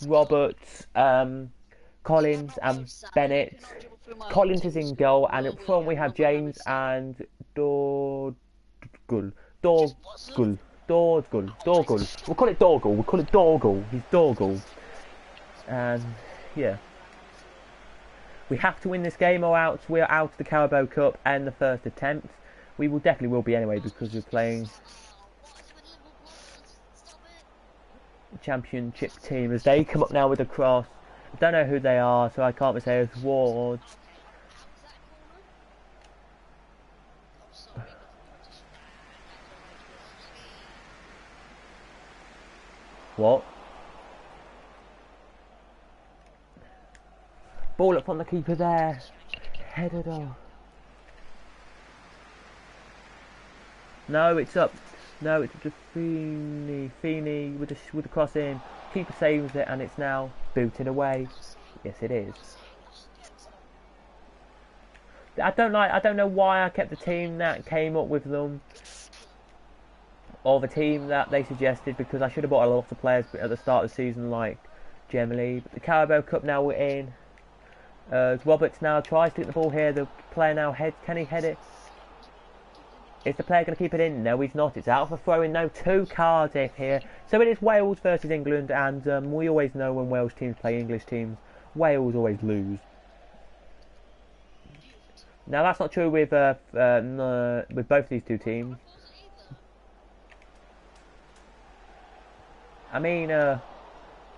Roberts, Collins and Bennett. Collins is in goal, and up front we have James and Dorgul. We'll call it Dorgul. He's Dorgul. And yeah, we have to win this game or else we're out of the Carabao Cup and the first attempt. We definitely will be anyway because we're playing Championship team as they come up now with a cross. I don't know who they are, so I can't say it's Ward. What? Ball up on the keeper there. Headed off. No, it's up. No, it's just Feeney. Feeney with the cross in. Keeper saves it, and it's now booted away. Yes, it is. I don't know why I kept the team that came up with them, or the team that they suggested, because I should have bought a lot of players at the start of the season, like Gemily. But the Carabao Cup now we're in. Roberts now tries to get the ball here. The player now can he head it? Is the player going to keep it in? No, he's not. It's out for throwing. No, 2 Cardiff here. So it is Wales versus England, and we always know when Welsh teams play English teams, Wales always lose. Now that's not true with both these two teams. I mean,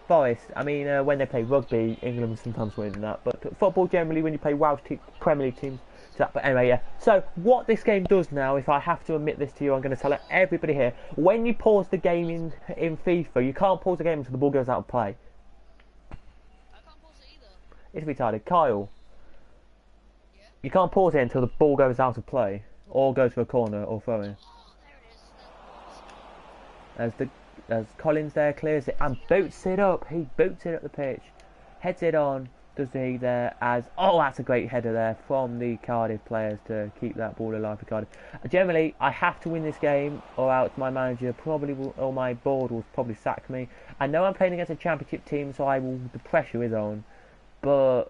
Forest. I mean, when they play rugby, England sometimes win that. But football generally, when you play Welsh Premier League teams. But anyway, yeah. So what this game does now, if I have to admit this to you, I'm going to tell everybody here. When you pause the game in FIFA, you can't pause the game until the ball goes out of play. I can't pause it either. It's retarded. Kyle, you can't pause it until the ball goes out of play, or goes for a corner or throw in. Oh, there it is. As Collins there clears it and boots it up. He boots it up the pitch, heads it on. Does he there as that's a great header there from the Cardiff players to keep that ball alive for Cardiff. Generally, I have to win this game, or else my manager probably will, or my board will probably sack me. I know I'm playing against a Championship team, so the pressure is on, but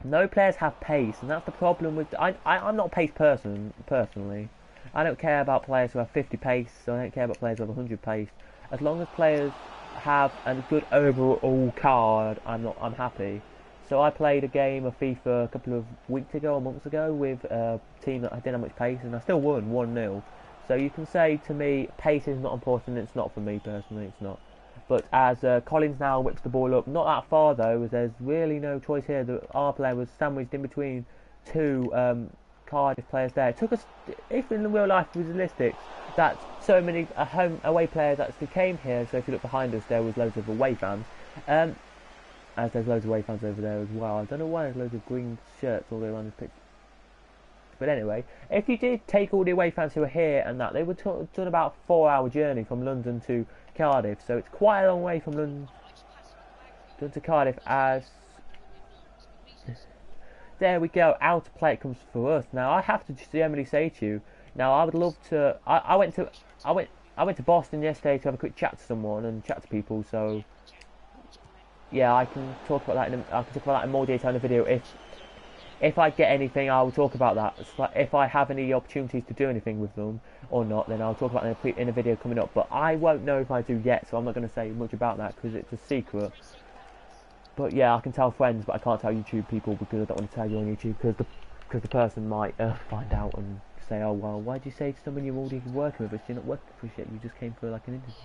no players have pace, and that's the problem with. I'm not a pace person personally. I don't care about players who have 50 pace. I don't care about players who have 100 pace. As long as players have a good overall card, I'm happy. So I played a game of FIFA a couple of weeks ago or months ago with a team that I didn't have much pace, and I still won 1-0. So you can say to me, pace is not important. It's not for me personally. It's not. But as Collins now whips the ball up, not that far though, as there's really no choice here. Our player was sandwiched in between two Cardiff players there. It took us, if in the real life it was realistic, that so many away players actually came here. So if you look behind us, there was loads of away fans. As there's loads of away fans over there as well. I don't know why there's loads of green shirts all the way around this pitch. But anyway, if you did take all the away fans who were here and that, they were done about a 4-hour journey from London to Cardiff. So it's quite a long way from London to Cardiff. As there we go, out to play it comes for us. Now I have to generally say to you, now I would love to. I went to Boston yesterday to have a quick chat to someone and chat to people. So yeah, I can talk about that in more detail in the video. If I get anything, I will talk about that. If I have any opportunities to do anything with them or not, then I'll talk about it in a video coming up. But I won't know if I do yet, so I'm not going to say much about that because it's a secret. But yeah, I can tell friends, but I can't tell YouTube people because I don't want to tell you on YouTube because the person might find out and say, oh well, why did you say to someone you're already working with us? You're not working for us yet. You just came for like an interview.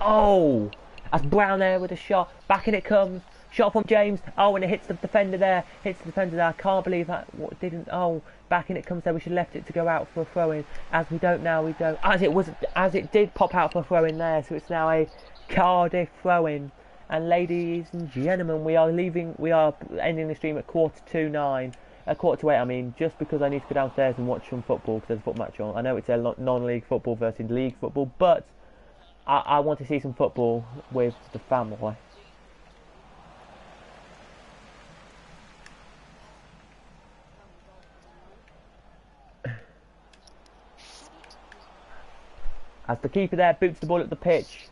Oh, that's Brown there with a shot. Back in it comes. Shot from James. Oh, and it hits the defender there. I can't believe that. What didn't? Oh, back in it comes there. We should have left it to go out for a throw in. As we don't now, we don't. As it did pop out for a throw in there. So it's now a Cardiff throw in. And ladies and gentlemen, we are ending the stream at 8:45. I mean, just because I need to go downstairs and watch some football because there's a football match on. I know it's a non-league football versus league football, but I want to see some football with the family. As the keeper there boots the ball up the pitch.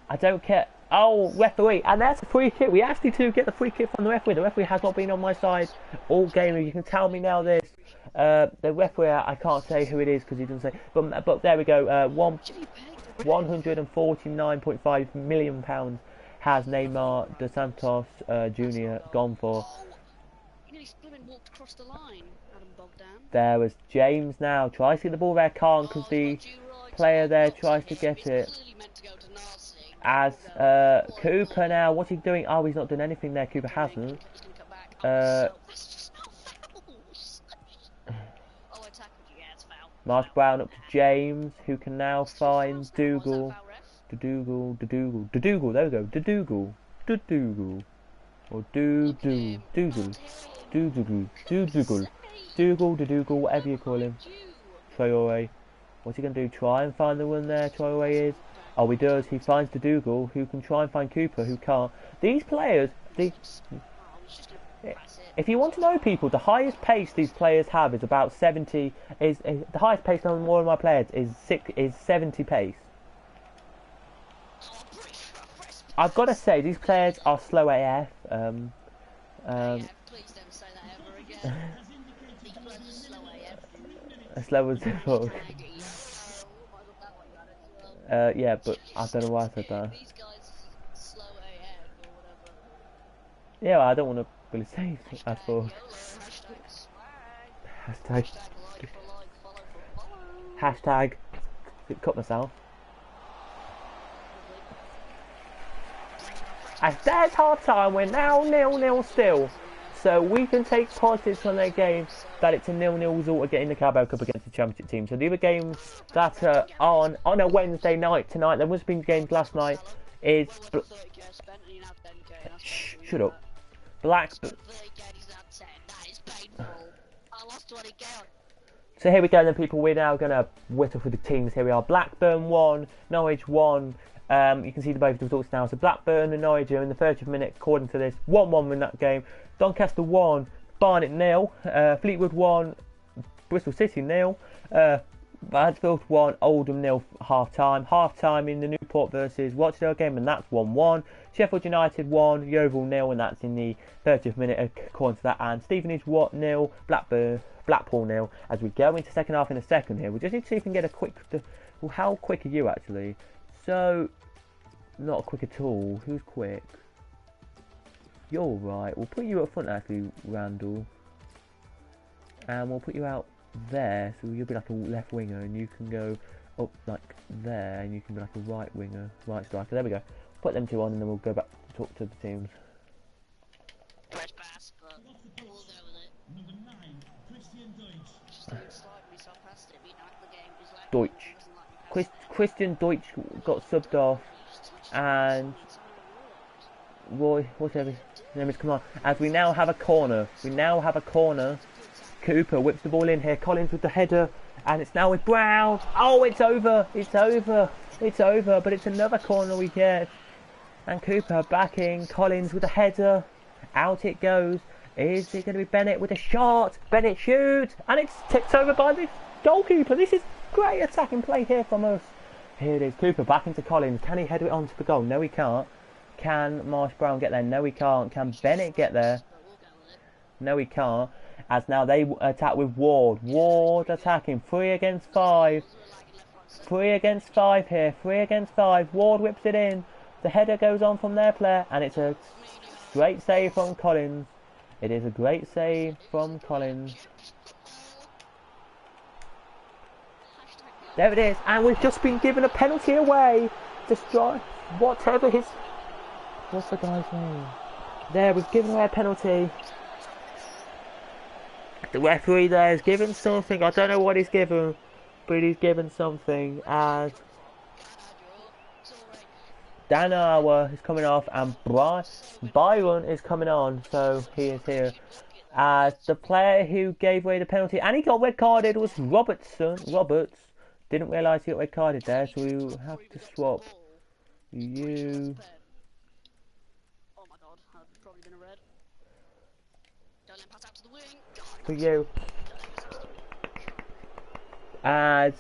I don't care. Oh, referee. And that's a free kick. We actually do get the free kick from the referee. The referee has not been on my side all game. You can tell me now this. The referee, I can't say who it is because he doesn't say. But there we go. £149.5 million has Neymar dos Santos Jr. gone for. Walked across the line, Adam Bogdan. There was James now. Tries to get the ball there. Can't because the player there tries to get it. As Cooper now, what's he doing? Oh, he's not doing anything there. Cooper hasn't. Marsh Brown up to James, who can now find Dougal. Dougal. There we go. Dougal. Or Dougal, whatever you call him. Traore. What's he going to do? Try and find the one there, Traore is. Oh, he does. He finds the Dougal, who can try and find Cooper, who can't. These players, if you want to know people, the highest pace these players have is about 70. The highest pace on one of my players is 70 pace. I've got to say, these players are slow AF. Please don't say that ever again. These players are slow AF. Slow as fuck. Yeah, but I don't know why I said that. These guys slow AF or whatever. Yeah, well, I don't want to really say that for. Hashtag. Hashtag. Cut myself. As there's half time, we're now 0-0 still. So we can take positives from their game that it's a 0-0 result of getting the Carabao Cup against the Championship team. So the other games that are on a Wednesday night tonight, there must have been games last night, is... Shut up. So here we go then, people. We're now going to whittle through the teams. Here we are. Blackburn 1, Norwich 1. You can see the both results now. So Blackburn and Norwich are in the 30th minute, according to this, 1-1 in that game. Doncaster 1, Barnet 0. Fleetwood 1, Bristol City 0. Mansfield 1, Oldham 0 half time. Half time in the Newport versus Rochdale game, and that's 1-1. Sheffield United 1, Yeovil 0, and that's in the 30th minute, according to that. And Stevenage 0, Blackpool 0. As we go into second half in a second here, we just need to see if we can get a quick. Well, how quick are you actually? So not quick at all. Who's quick? You're right. We'll put you up front actually, Randall. And we'll put you out there, so you'll be like a left winger, and you can go up like there, and you can be like a right winger, right striker. There we go. Put them two on, and then we'll go back to talk to the teams. Fresh pass, but we'll go with it. Just don't slide me so past it, being like the game is like Deutsch. doesn't like me past Christian Deutsch got subbed off, and Roy, whatever his name is, come on. As we now have a corner. We now have a corner. Cooper whips the ball in here. Collins with the header, and it's now with Brown. Oh, it's over. It's over. It's over. But it's another corner we get. And Cooper backing Collins with a header. Out it goes. Is it going to be Bennett with a shot? Bennett shoots, and it's tipped over by the goalkeeper. This is great attacking play here from us. Here it is. Cooper back into Collins. Can he head it onto the goal? No, he can't. Can Marsh Brown get there? No, he can't. Can Bennett get there? No, he can't. As now they attack with Ward. Ward attacking. 3 against 5. 3 against 5 here. 3 against 5. Ward whips it in. The header goes on from their player. And it's a great save from Collins. It is a great save from Collins. There it is. And we've just been given a penalty away. Destroy whatever his... What's the guy's name? There, we've given away a penalty. The referee there is given something. I don't know what he's given, but he's given something. As Danawa is coming off, and Byron is coming on. So he is here. As the player who gave away the penalty, and he got red carded, was Roberts. Didn't realise he got red carded there, so we will have to swap you. For you, as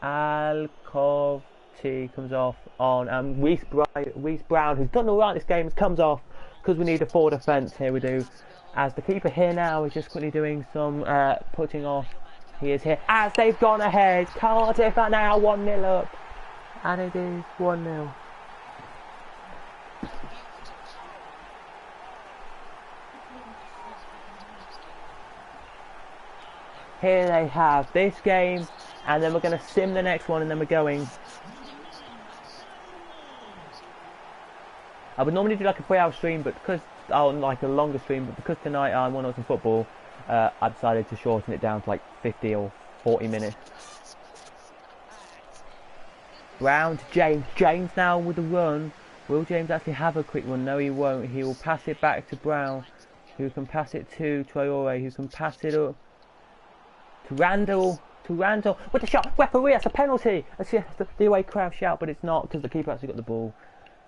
Alcovti comes off on, and Reece Brown, who's done alright this game, comes off because we need a forward defence. Here we do. As the keeper here now is just quickly doing some putting off. He is here as they've gone ahead. Cardiff are now 1-0 up, and it is 1-0. Here they have this game, and then we're going to sim the next one, and then we're going. I would normally do like a 3-hour stream, but because like a longer stream, but because tonight I want to watch some football, I decided to shorten it down to like 50 or 40 minutes. Brown to James. James now with the run. Will James actually have a quick one? No, he won't. He will pass it back to Brown, who can pass it to Traore, who can pass it up to Randall with the shot. Referee, that's a penalty. That's the away crowd shout, but it's not because the keeper actually got the ball,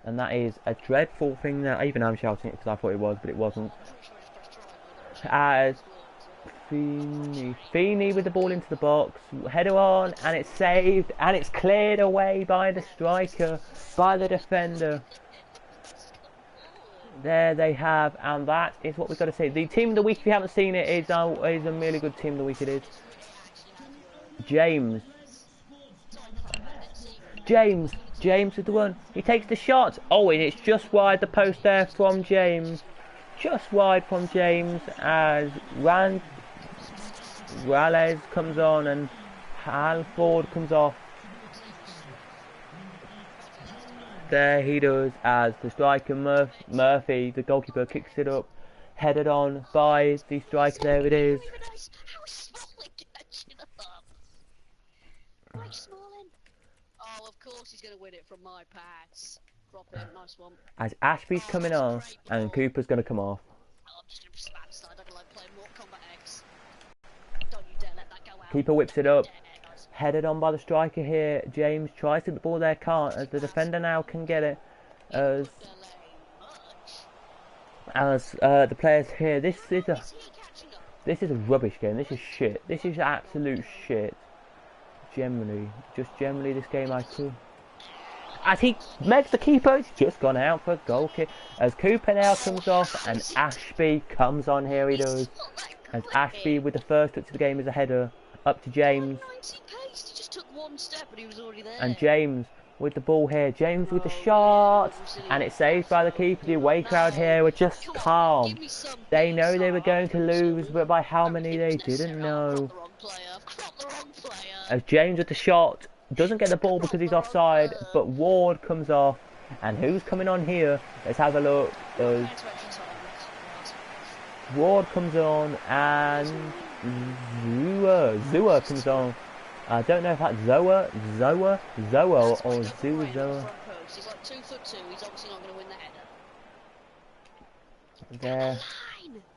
and that is a dreadful thing. That even I'm shouting it because I thought it was, but it wasn't. As Feeney with the ball into the box, header on, and it's saved, and it's cleared away by the striker, by the defender. There they have, and that is what we've got to see. The team of the week, if you haven't seen it, is a really good team of the week. It is James with the one. He takes the shot. Oh, and it's just wide the post there from James. Just wide from James as Rales comes on and Halford comes off. There he does as the striker Murphy, the goalkeeper, kicks it up, headed on by the striker. There it is. Oh, of course he's going to win it from my pass. Drop it, nice one. As Ashby's coming off and Cooper's going to come off. Oh, I'm just going to slap aside. I don't like playing Mortal Kombat X. Don't you dare let that go out. Keeper whips it up. Headed on by the striker here. James tries to get the ball there, can't, as the defender now can get it. As the players here. This is a rubbish game. This is shit. This is absolute shit. Generally this game I could. As he makes the keeper, it's just gone out for a goal kick. As Cooper now comes off and Ashby comes on. Here he does. As Ashby with the first touch of the game is a header up to James. He just took one step and he was already there. And James with the ball here. James with the shot, and it's saved by the keeper. The away crowd here were just calm. They know they were going to lose, but by how many they didn't know. As James with the shot, doesn't get the ball because he's offside, but Ward comes off. And who's coming on here? Let's have a look. Ward comes on, and Zua comes on. I don't know if that's Zoa or Zoa. He's like 2'2". He's obviously not going to win the header. There.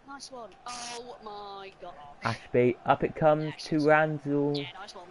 Nice one. Oh my god. Ashby, up it comes to Randall. Yeah, nice one.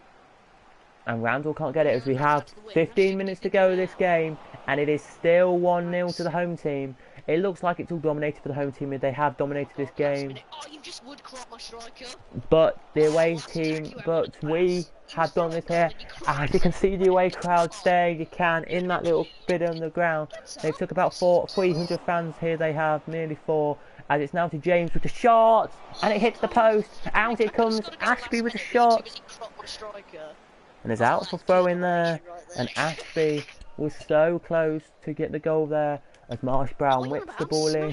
And Randall can't get it as we have 15 minutes to go this game, and it is still 1-0 to the home team. It looks like it's all dominated for the home team, and they have dominated this game. Oh, you just would crop my striker. But the away team, but we have done this here. As you can see the away crowd there, you can, in that little bit on the ground. They've took about 300 fans here, they have, nearly 4. As it's now to James with the shot, and it hits the post. Out it comes, Ashby with the shot. And it's out for throw in there, and Ashby was so close to get the goal there as Marsh Brown whips the ball in,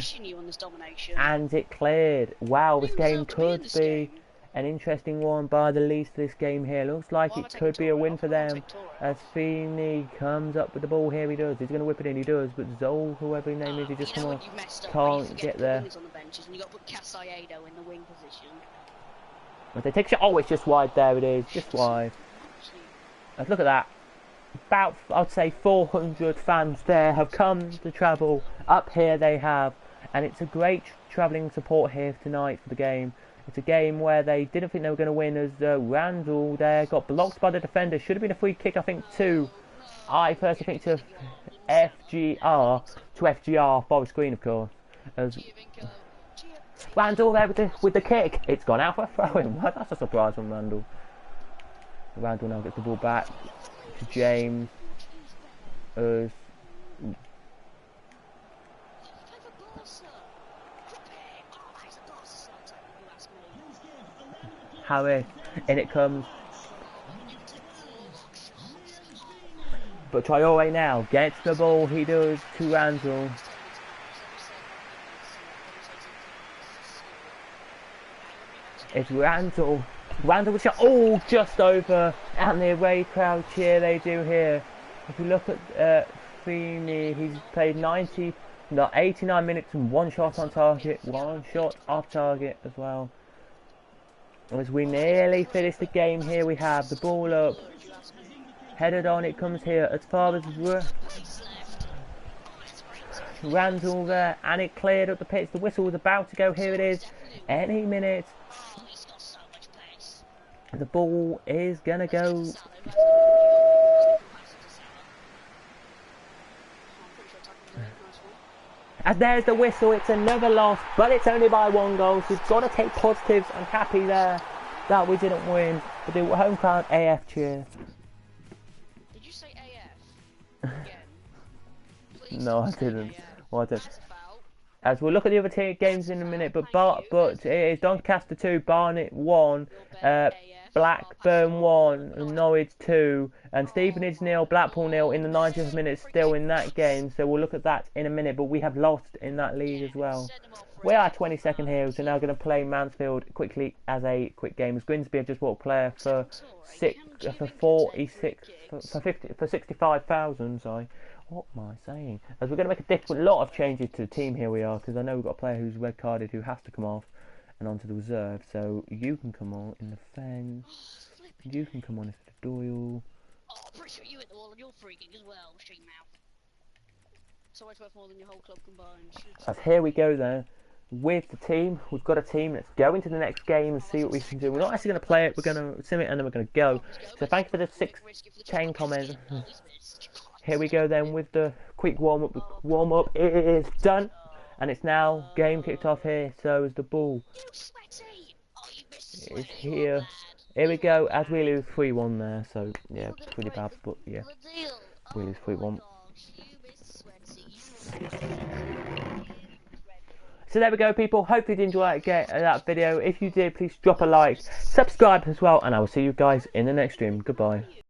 and it cleared. Wow, this game could be an interesting one by the least of this game here. Looks like it could be a win for them as Feeney comes up with the ball here. He does, he's going to whip it in, he does, but Zol, whoever his name is, he just can't get there. But they take a shot, oh, it's just wide there, it is, just wide. Let's look at that. About, I'd say 400 fans there have come to travel up here, they have, and it's a great travelling support here tonight for the game. It's a game where they didn't think they were going to win, as Randall there got blocked by the defender. Should have been a free kick, I think, I personally think to FGR, Forest Green, of course. As Randall there with the kick, it's gone out for a throw-in. That's a surprise from Randall. Randall now gets the ball back to James. Harris, in it comes. But Traore now gets the ball, he does, to Randall. It's Randall. Randall was shot, oh, just over, and the away crowd cheer they do here. If you look at Feeney, he's played 89 minutes and 1 shot on target, 1 shot off target as well. As we nearly finish the game here, we have the ball up, headed on, it comes here as far as Randall there, and it cleared up the pitch. The whistle was about to go, here it is, any minute. The ball is gonna go. As there's the whistle, it's another loss, but it's only by 1 goal, so we've got to take positives. I'm happy there that we didn't win, but the home crowd AF cheer. Did you say AF? Again? No, I didn't. Well, I didn't. As we'll look at the other games in a minute, but it is Doncaster 2, Barnet 1, Blackburn 1, Norwich 2, and Stevenage 0, Blackpool 0 in the 90th minute still in that game, so we'll look at that in a minute, but we have lost in that league as well. We are 22nd here, so now going to play Mansfield quickly as a quick game, as Grimsby have just bought a player for 65,000, sorry. What am I saying? As we're going to make a lot of changes to the team here we are, because I know we've got a player who's red carded who has to come off and onto the reserve. So you can come on in the fence. You can come on as the Doyle. Oh, I'm pretty sure you hit the wall and you're freaking as well, stream mouth. So it's worth more than your whole club combined. As here we go there with the team. We've got a team. Let's go into the next game and see what we can do. We're not actually going to play it. We're going to sim it and then we're going to go. So thank you for the 6 chain comments. Here we go then with the quick warm-up. Warm-up is done. And it's now game kicked off here. So is the ball. It's here. Here we go as we lose 3-1 there. So yeah, pretty bad. But yeah, we lose 3-1. So there we go, people. Hope you did enjoy that video. If you did, please drop a like, subscribe as well. And I will see you guys in the next stream. Goodbye.